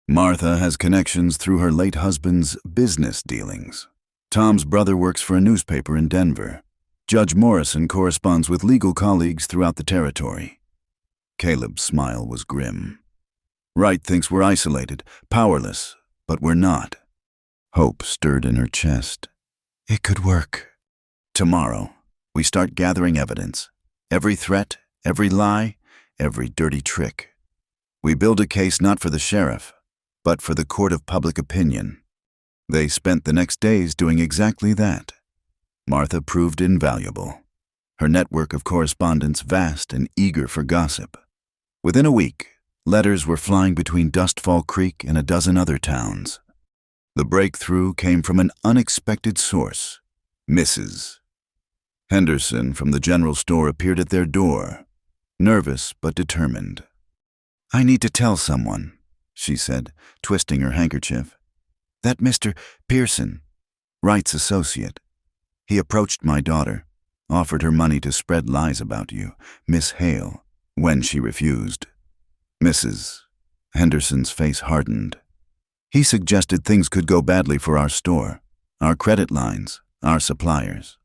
Martha has connections through her late husband's business dealings. Tom's brother works for a newspaper in Denver. Judge Morrison corresponds with legal colleagues throughout the territory. Caleb's smile was grim. Wright thinks we're isolated, powerless, but we're not. Hope stirred in her chest. It could work. Tomorrow, we start gathering evidence. Every threat, every lie, every dirty trick. We build a case not for the sheriff, but for the court of public opinion. They spent the next days doing exactly that. Martha proved invaluable. Her network of correspondents vast and eager for gossip. Within a week, letters were flying between Dustfall Creek and a dozen other towns. The breakthrough came from an unexpected source, Mrs. Henderson from the general store appeared at their door, nervous but determined. I need to tell someone, she said, twisting her handkerchief. That Mr. Pearson, Wright's associate. He approached my daughter, offered her money to spread lies about you, Miss Hale, when she refused. Mrs. Henderson's face hardened. He suggested things could go badly for our store, our credit lines, our suppliers.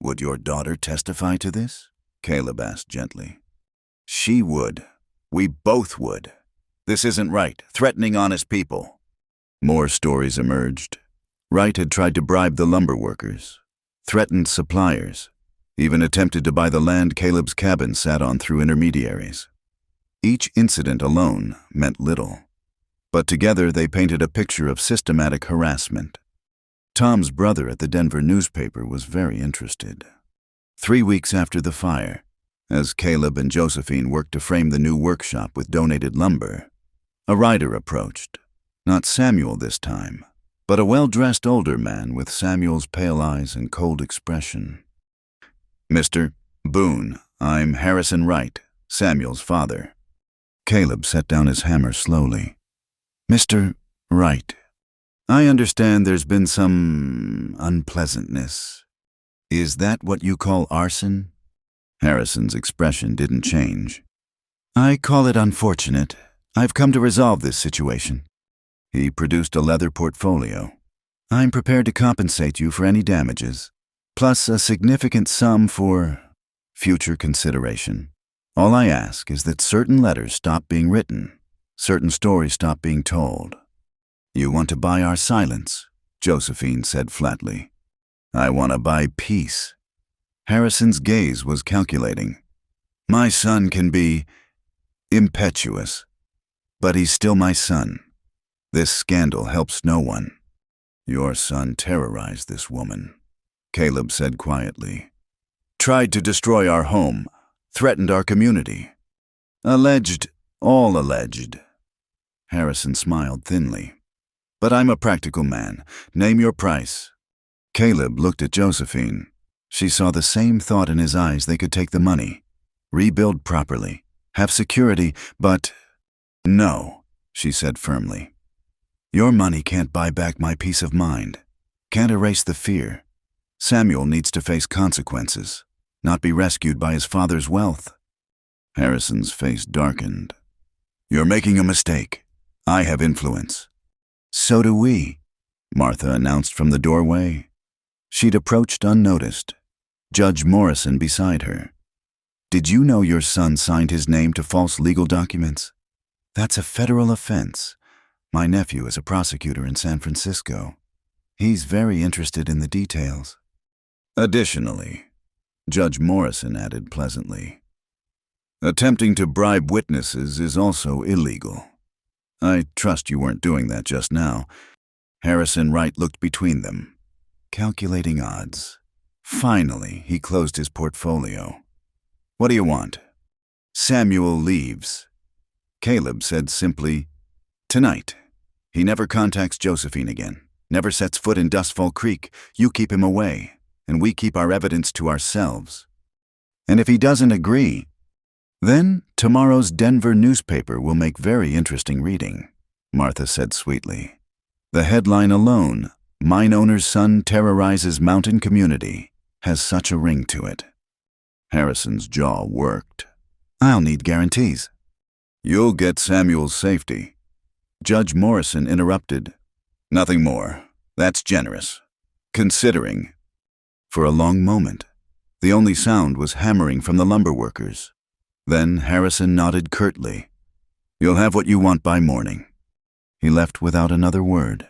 Would your daughter testify to this? Caleb asked gently. She would. We both would. This isn't right, threatening honest people. More stories emerged. Wright had tried to bribe the lumber workers, threatened suppliers, even attempted to buy the land Caleb's cabin sat on through intermediaries. Each incident alone meant little, but together they painted a picture of systematic harassment. Tom's brother at the Denver newspaper was very interested. 3 weeks after the fire, as Caleb and Josephine worked to frame the new workshop with donated lumber, a rider approached. Not Samuel this time, but a well-dressed older man with Samuel's pale eyes and cold expression. Mr. Boone, I'm Harrison Wright, Samuel's father. Caleb set down his hammer slowly. Mr. Wright, I understand there's been some unpleasantness. Is that what you call arson? Harrison's expression didn't change. I call it unfortunate. I've come to resolve this situation. He produced a leather portfolio. I'm prepared to compensate you for any damages, plus a significant sum for future consideration. All I ask is that certain letters stop being written, certain stories stop being told. You want to buy our silence, Josephine said flatly. I want to buy peace. Harrison's gaze was calculating. My son can be impetuous, but he's still my son. This scandal helps no one. Your son terrorized this woman, Caleb said quietly. Tried to destroy our home, threatened our community. Alleged, all alleged. Harrison smiled thinly. But I'm a practical man. Name your price. Caleb looked at Josephine. She saw the same thought in his eyes. They could take the money, rebuild properly, have security, but no, she said firmly. Your money can't buy back my peace of mind, can't erase the fear. Samuel needs to face consequences, not be rescued by his father's wealth. Harrison's face darkened. You're making a mistake. I have influence. So do we, Martha announced from the doorway. She'd approached unnoticed, Judge Morrison beside her. Did you know your son signed his name to false legal documents? That's a federal offense. My nephew is a prosecutor in San Francisco. He's very interested in the details. Additionally, Judge Morrison added pleasantly, attempting to bribe witnesses is also illegal. I trust you weren't doing that just now. Harrison Wright looked between them, calculating odds. Finally, he closed his portfolio. What do you want? Samuel leaves. Caleb said simply, tonight. He never contacts Josephine again, never sets foot in Dustfall Creek. You keep him away, and we keep our evidence to ourselves. And if he doesn't agree, then tomorrow's Denver newspaper will make very interesting reading, Martha said sweetly. The headline alone, Mine Owner's Son Terrorizes Mountain Community, has such a ring to it. Harrison's jaw worked. I'll need guarantees. You'll get Samuel's safety. Judge Morrison interrupted. Nothing more. That's generous. Considering. For a long moment, the only sound was hammering from the lumber workers. Then Harrison nodded curtly. You'll have what you want by morning. He left without another word.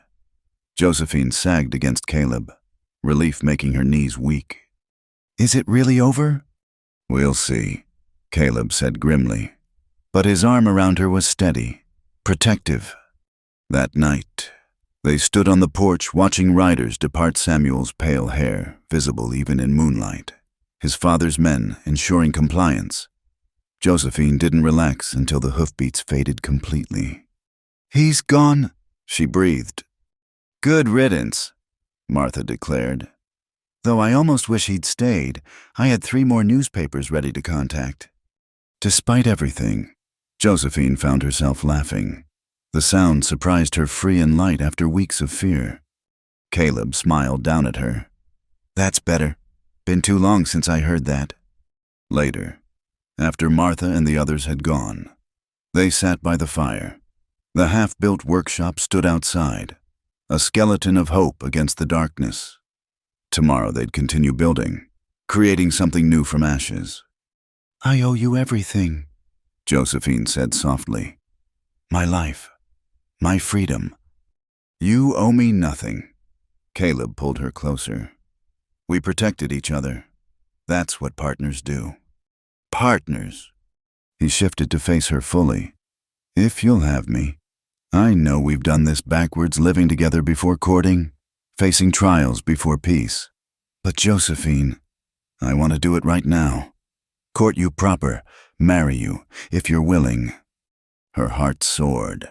Josephine sagged against Caleb, relief making her knees weak. Is it really over? We'll see, Caleb said grimly. But his arm around her was steady, protective. That night, they stood on the porch watching riders depart Samuel's pale hair, visible even in moonlight, his father's men ensuring compliance. Josephine didn't relax until the hoofbeats faded completely. He's gone, she breathed. Good riddance, Martha declared. Though I almost wish he'd stayed. I had 3 more newspapers ready to contact. Despite everything, Josephine found herself laughing. The sound surprised her free and light after weeks of fear. Caleb smiled down at her. That's better. Been too long since I heard that. Later, after Martha and the others had gone, they sat by the fire. The half-built workshop stood outside, a skeleton of hope against the darkness. Tomorrow they'd continue building, creating something new from ashes. I owe you everything, Josephine said softly. My life, my freedom. You owe me nothing. Caleb pulled her closer. We protected each other. That's what partners do. Partners. He shifted to face her fully. If you'll have me. I know we've done this backwards, living together before courting, facing trials before peace. But Josephine, I want to do it right now. Court you proper, marry you, if you're willing. Her heart soared.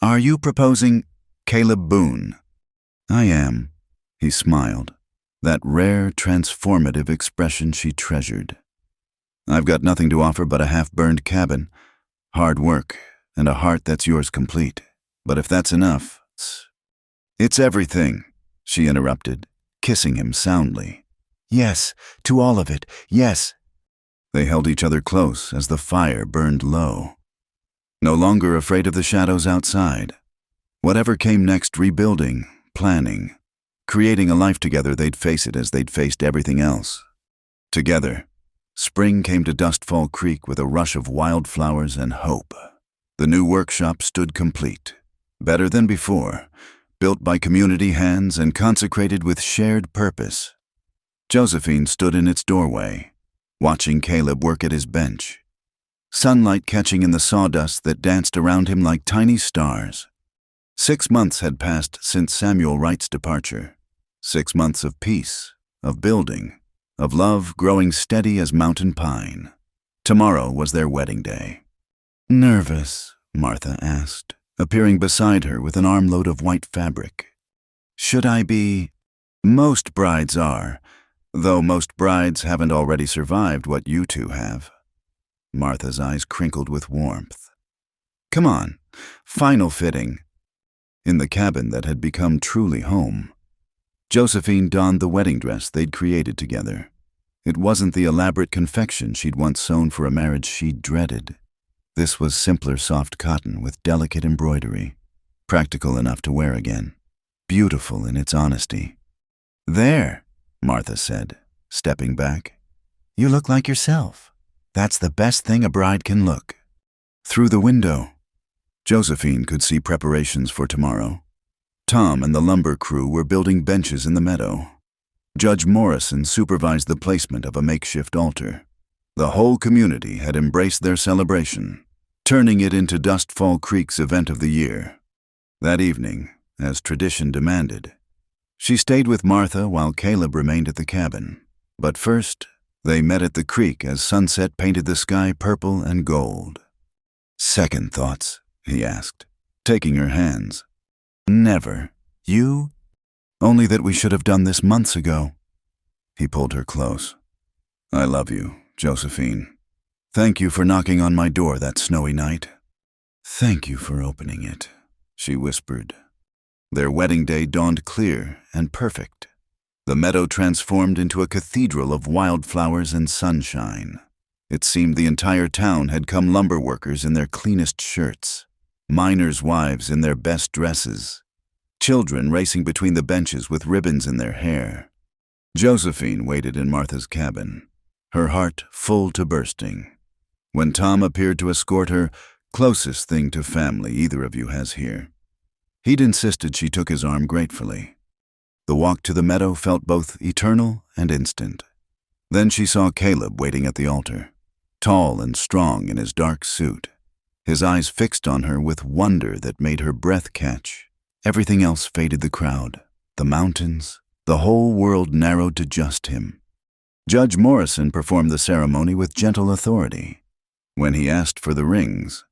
Are you proposing Caleb Boone? I am, he smiled, that rare, transformative expression she treasured. I've got nothing to offer but a half-burned cabin, hard work, and a heart that's yours complete. But if that's enough, it's everything, she interrupted, kissing him soundly. Yes, to all of it, yes. They held each other close as the fire burned low. No longer afraid of the shadows outside. Whatever came next, rebuilding, planning, creating a life together, they'd face it as they'd faced everything else. Together, spring came to Dustfall Creek with a rush of wildflowers and hope. The new workshop stood complete, better than before, built by community hands and consecrated with shared purpose. Josephine stood in its doorway, watching Caleb work at his bench, sunlight catching in the sawdust that danced around him like tiny stars. 6 months had passed since Samuel Wright's departure. 6 months of peace, of building, of love growing steady as mountain pine. Tomorrow was their wedding day. "Nervous?" Martha asked, appearing beside her with an armload of white fabric. "Should I be?" "Most brides are, though most brides haven't already survived what you two have." Martha's eyes crinkled with warmth. "Come on, final fitting." In the cabin that had become truly home, Josephine donned the wedding dress they'd created together. It wasn't the elaborate confection she'd once sewn for a marriage she'd dreaded. This was simpler soft cotton with delicate embroidery, practical enough to wear again, beautiful in its honesty. "There," Martha said, stepping back. "You look like yourself. That's the best thing a bride can look." Through the window, Josephine could see preparations for tomorrow. Tom and the lumber crew were building benches in the meadow. Judge Morrison supervised the placement of a makeshift altar. The whole community had embraced their celebration, turning it into Dustfall Creek's event of the year. That evening, as tradition demanded, she stayed with Martha while Caleb remained at the cabin. But first, they met at the creek as sunset painted the sky purple and gold. "Second thoughts?" he asked, taking her hands. "Never. You? Only that we should have done this months ago." He pulled her close. "I love you, Josephine. Thank you for knocking on my door that snowy night." "Thank you for opening it," she whispered. Their wedding day dawned clear and perfect. The meadow transformed into a cathedral of wildflowers and sunshine. It seemed the entire town had come, lumber workers in their cleanest shirts, miners' wives in their best dresses, children racing between the benches with ribbons in their hair. Josephine waited in Martha's cabin, her heart full to bursting. When Tom appeared to escort her, closest thing to family either of you has here, he'd insisted she took his arm gratefully. The walk to the meadow felt both eternal and instant. Then she saw Caleb waiting at the altar, tall and strong in his dark suit, his eyes fixed on her with wonder that made her breath catch. Everything else faded: the crowd, the mountains, the whole world narrowed to just him. Judge Morrison performed the ceremony with gentle authority. When he asked for the rings,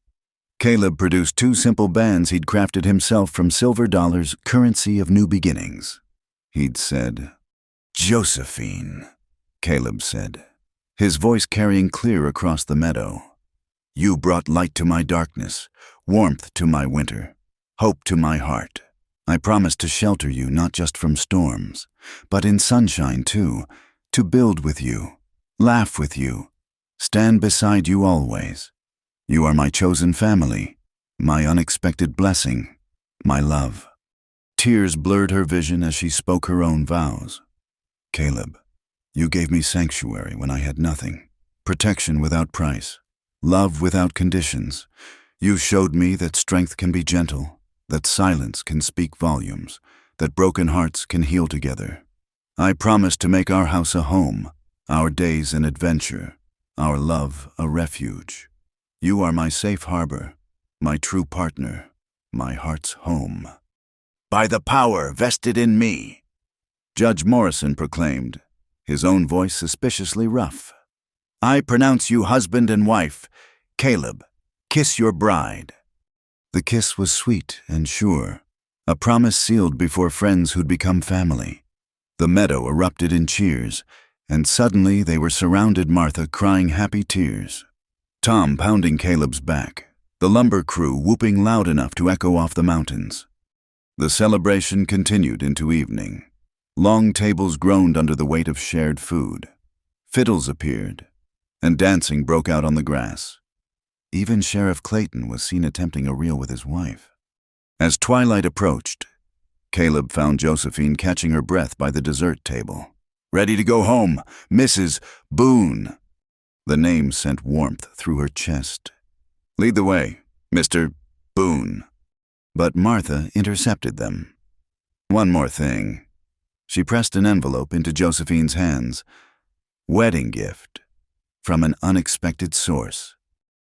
Caleb produced 2 simple bands he'd crafted himself from silver dollars, currency of new beginnings. He'd said, "Josephine," Caleb said, his voice carrying clear across the meadow. "You brought light to my darkness, warmth to my winter, hope to my heart. I promise to shelter you not just from storms, but in sunshine too, to build with you, laugh with you, stand beside you always. You are my chosen family, my unexpected blessing, my love." Tears blurred her vision as she spoke her own vows. "Caleb, you gave me sanctuary when I had nothing, protection without price, love without conditions. You showed me that strength can be gentle, that silence can speak volumes, that broken hearts can heal together. I promise to make our house a home, our days an adventure, our love a refuge. You are my safe harbor, my true partner, my heart's home." "By the power vested in me," Judge Morrison proclaimed, his own voice suspiciously rough, "I pronounce you husband and wife. Caleb, kiss your bride." The kiss was sweet and sure, a promise sealed before friends who'd become family. The meadow erupted in cheers, and suddenly they were surrounded, Martha crying happy tears, Tom pounding Caleb's back, the lumber crew whooping loud enough to echo off the mountains. The celebration continued into evening. Long tables groaned under the weight of shared food. Fiddles appeared, and dancing broke out on the grass. Even Sheriff Clayton was seen attempting a reel with his wife. As twilight approached, Caleb found Josephine catching her breath by the dessert table. "Ready to go home, Mrs. Boone." The name sent warmth through her chest. "Lead the way, Mr. Boone." But Martha intercepted them. "One more thing." She pressed an envelope into Josephine's hands. "Wedding gift. From an unexpected source."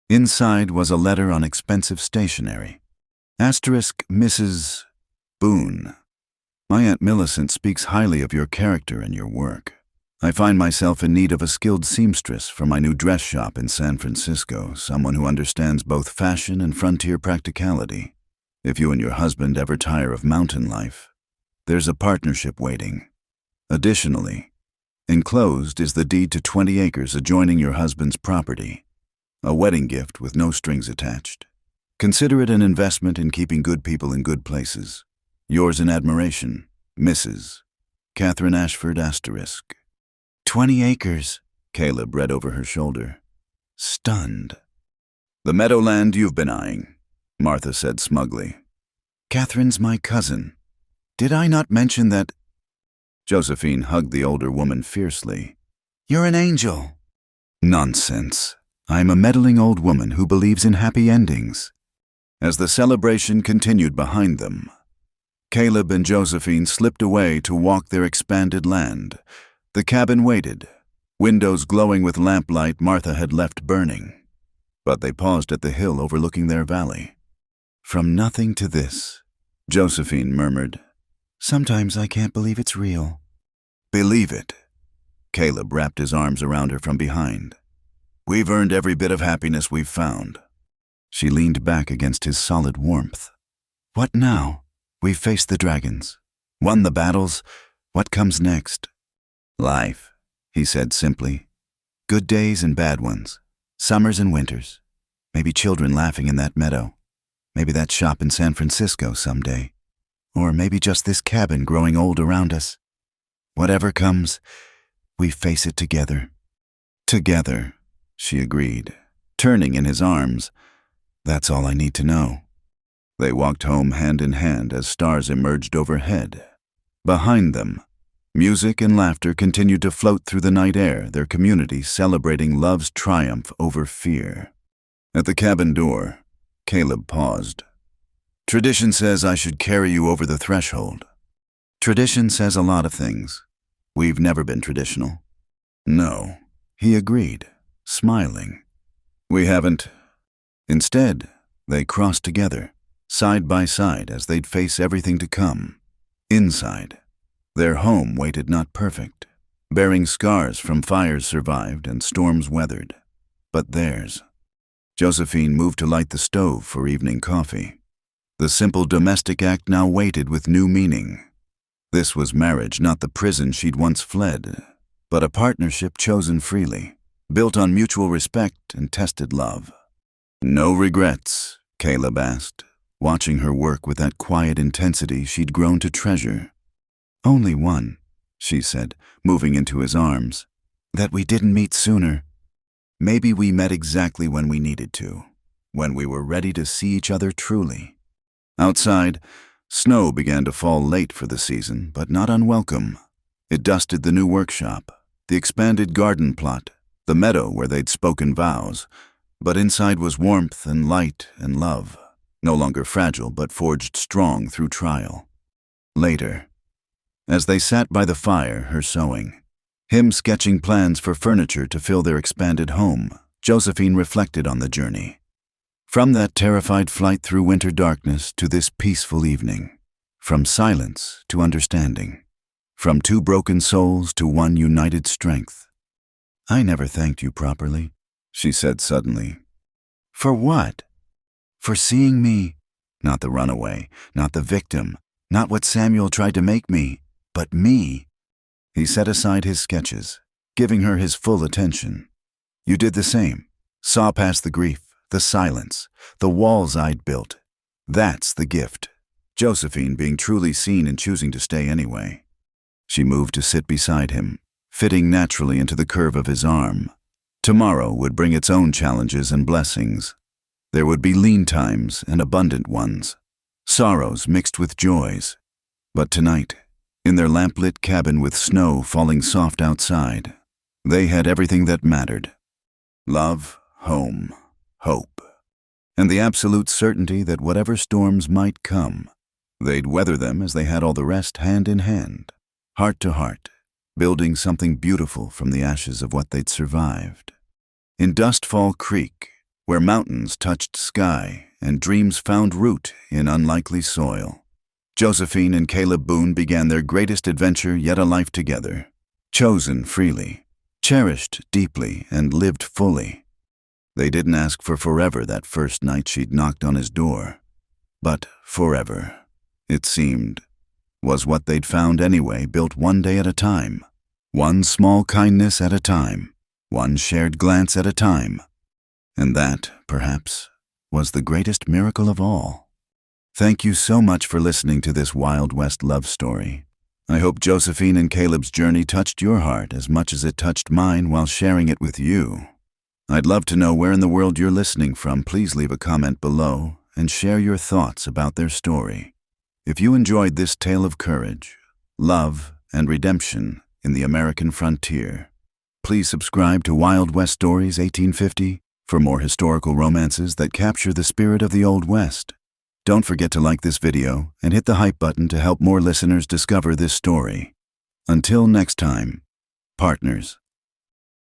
Inside was a letter on expensive stationery. Asterisk Mrs. Boone. "My Aunt Millicent speaks highly of your character and your work. I find myself in need of a skilled seamstress for my new dress shop in San Francisco, someone who understands both fashion and frontier practicality. If you and your husband ever tire of mountain life, there's a partnership waiting. Additionally, enclosed is the deed to 20 acres adjoining your husband's property. A wedding gift with no strings attached. Consider it an investment in keeping good people in good places. Yours in admiration, Mrs. Catherine Ashford asterisk." 20 acres, Caleb read over her shoulder. Stunned. "The meadowland you've been eyeing," Martha said smugly. "Catherine's my cousin. Did I not mention that—" Josephine hugged the older woman fiercely. "You're an angel." "Nonsense. I'm a meddling old woman who believes in happy endings." As the celebration continued behind them, Caleb and Josephine slipped away to walk their expanded land. The cabin waited, windows glowing with lamplight Martha had left burning. But they paused at the hill overlooking their valley. "From nothing to this," Josephine murmured. "Sometimes I can't believe it's real." "Believe it." Caleb wrapped his arms around her from behind. "We've earned every bit of happiness we've found." She leaned back against his solid warmth. "What now? We've faced the dragons, won the battles. What comes next?" "Life," he said simply. "Good days and bad ones. Summers and winters. Maybe children laughing in that meadow. Maybe that shop in San Francisco someday. Or maybe just this cabin growing old around us. Whatever comes, we face it together." "Together," she agreed, turning in his arms. "That's all I need to know." They walked home hand in hand as stars emerged overhead. Behind them, music and laughter continued to float through the night air, their community celebrating love's triumph over fear. At the cabin door, Caleb paused. "Tradition says I should carry you over the threshold." "Tradition says a lot of things. We've never been traditional." "No," he agreed, smiling. "We haven't." Instead, they crossed together, side by side as they'd face everything to come. Inside, their home waited not perfect, bearing scars from fires survived and storms weathered, but theirs. Josephine moved to light the stove for evening coffee. The simple domestic act now waited with new meaning. This was marriage, not the prison she'd once fled, but a partnership chosen freely, built on mutual respect and tested love. "No regrets?" Caleb asked, watching her work with that quiet intensity she'd grown to treasure. "Only one," she said, moving into his arms. "That we didn't meet sooner. Maybe we met exactly when we needed to, when we were ready to see each other truly." Outside, snow began to fall late for the season, but not unwelcome. It dusted the new workshop, the expanded garden plot, the meadow where they'd spoken vows, but inside was warmth and light and love, no longer fragile but forged strong through trial. Later, as they sat by the fire, her sewing, him sketching plans for furniture to fill their expanded home, Josephine reflected on the journey. From that terrified flight through winter darkness to this peaceful evening, from silence to understanding, from two broken souls to one united strength. "I never thanked you properly," she said suddenly. "For what?" "For seeing me, not the runaway, not the victim, not what Samuel tried to make me, but me." He set aside his sketches, giving her his full attention. "You did the same, saw past the grief, the silence, the walls I'd built. That's the gift." Josephine being truly seen and choosing to stay anyway. She moved to sit beside him, fitting naturally into the curve of his arm. Tomorrow would bring its own challenges and blessings. There would be lean times and abundant ones, sorrows mixed with joys. But tonight, in their lamplit cabin with snow falling soft outside, they had everything that mattered: love, home, hope, and the absolute certainty that whatever storms might come, they'd weather them as they had all the rest, hand in hand, heart to heart, building something beautiful from the ashes of what they'd survived. In Dustfall Creek, where mountains touched sky and dreams found root in unlikely soil, Josephine and Caleb Boone began their greatest adventure yet a life together, chosen freely, cherished deeply, and lived fully. They didn't ask for forever that first night she'd knocked on his door, but forever, it seemed, was what they'd found anyway, built one day at a time, one small kindness at a time, one shared glance at a time. And that, perhaps, was the greatest miracle of all. Thank you so much for listening to this Wild West love story. I hope Josephine and Caleb's journey touched your heart as much as it touched mine while sharing it with you. I'd love to know where in the world you're listening from. Please leave a comment below and share your thoughts about their story. If you enjoyed this tale of courage, love, and redemption in the American frontier, please subscribe to Wild West Stories 1850 for more historical romances that capture the spirit of the Old West. Don't forget to like this video and hit the hype button to help more listeners discover this story. Until next time, partners.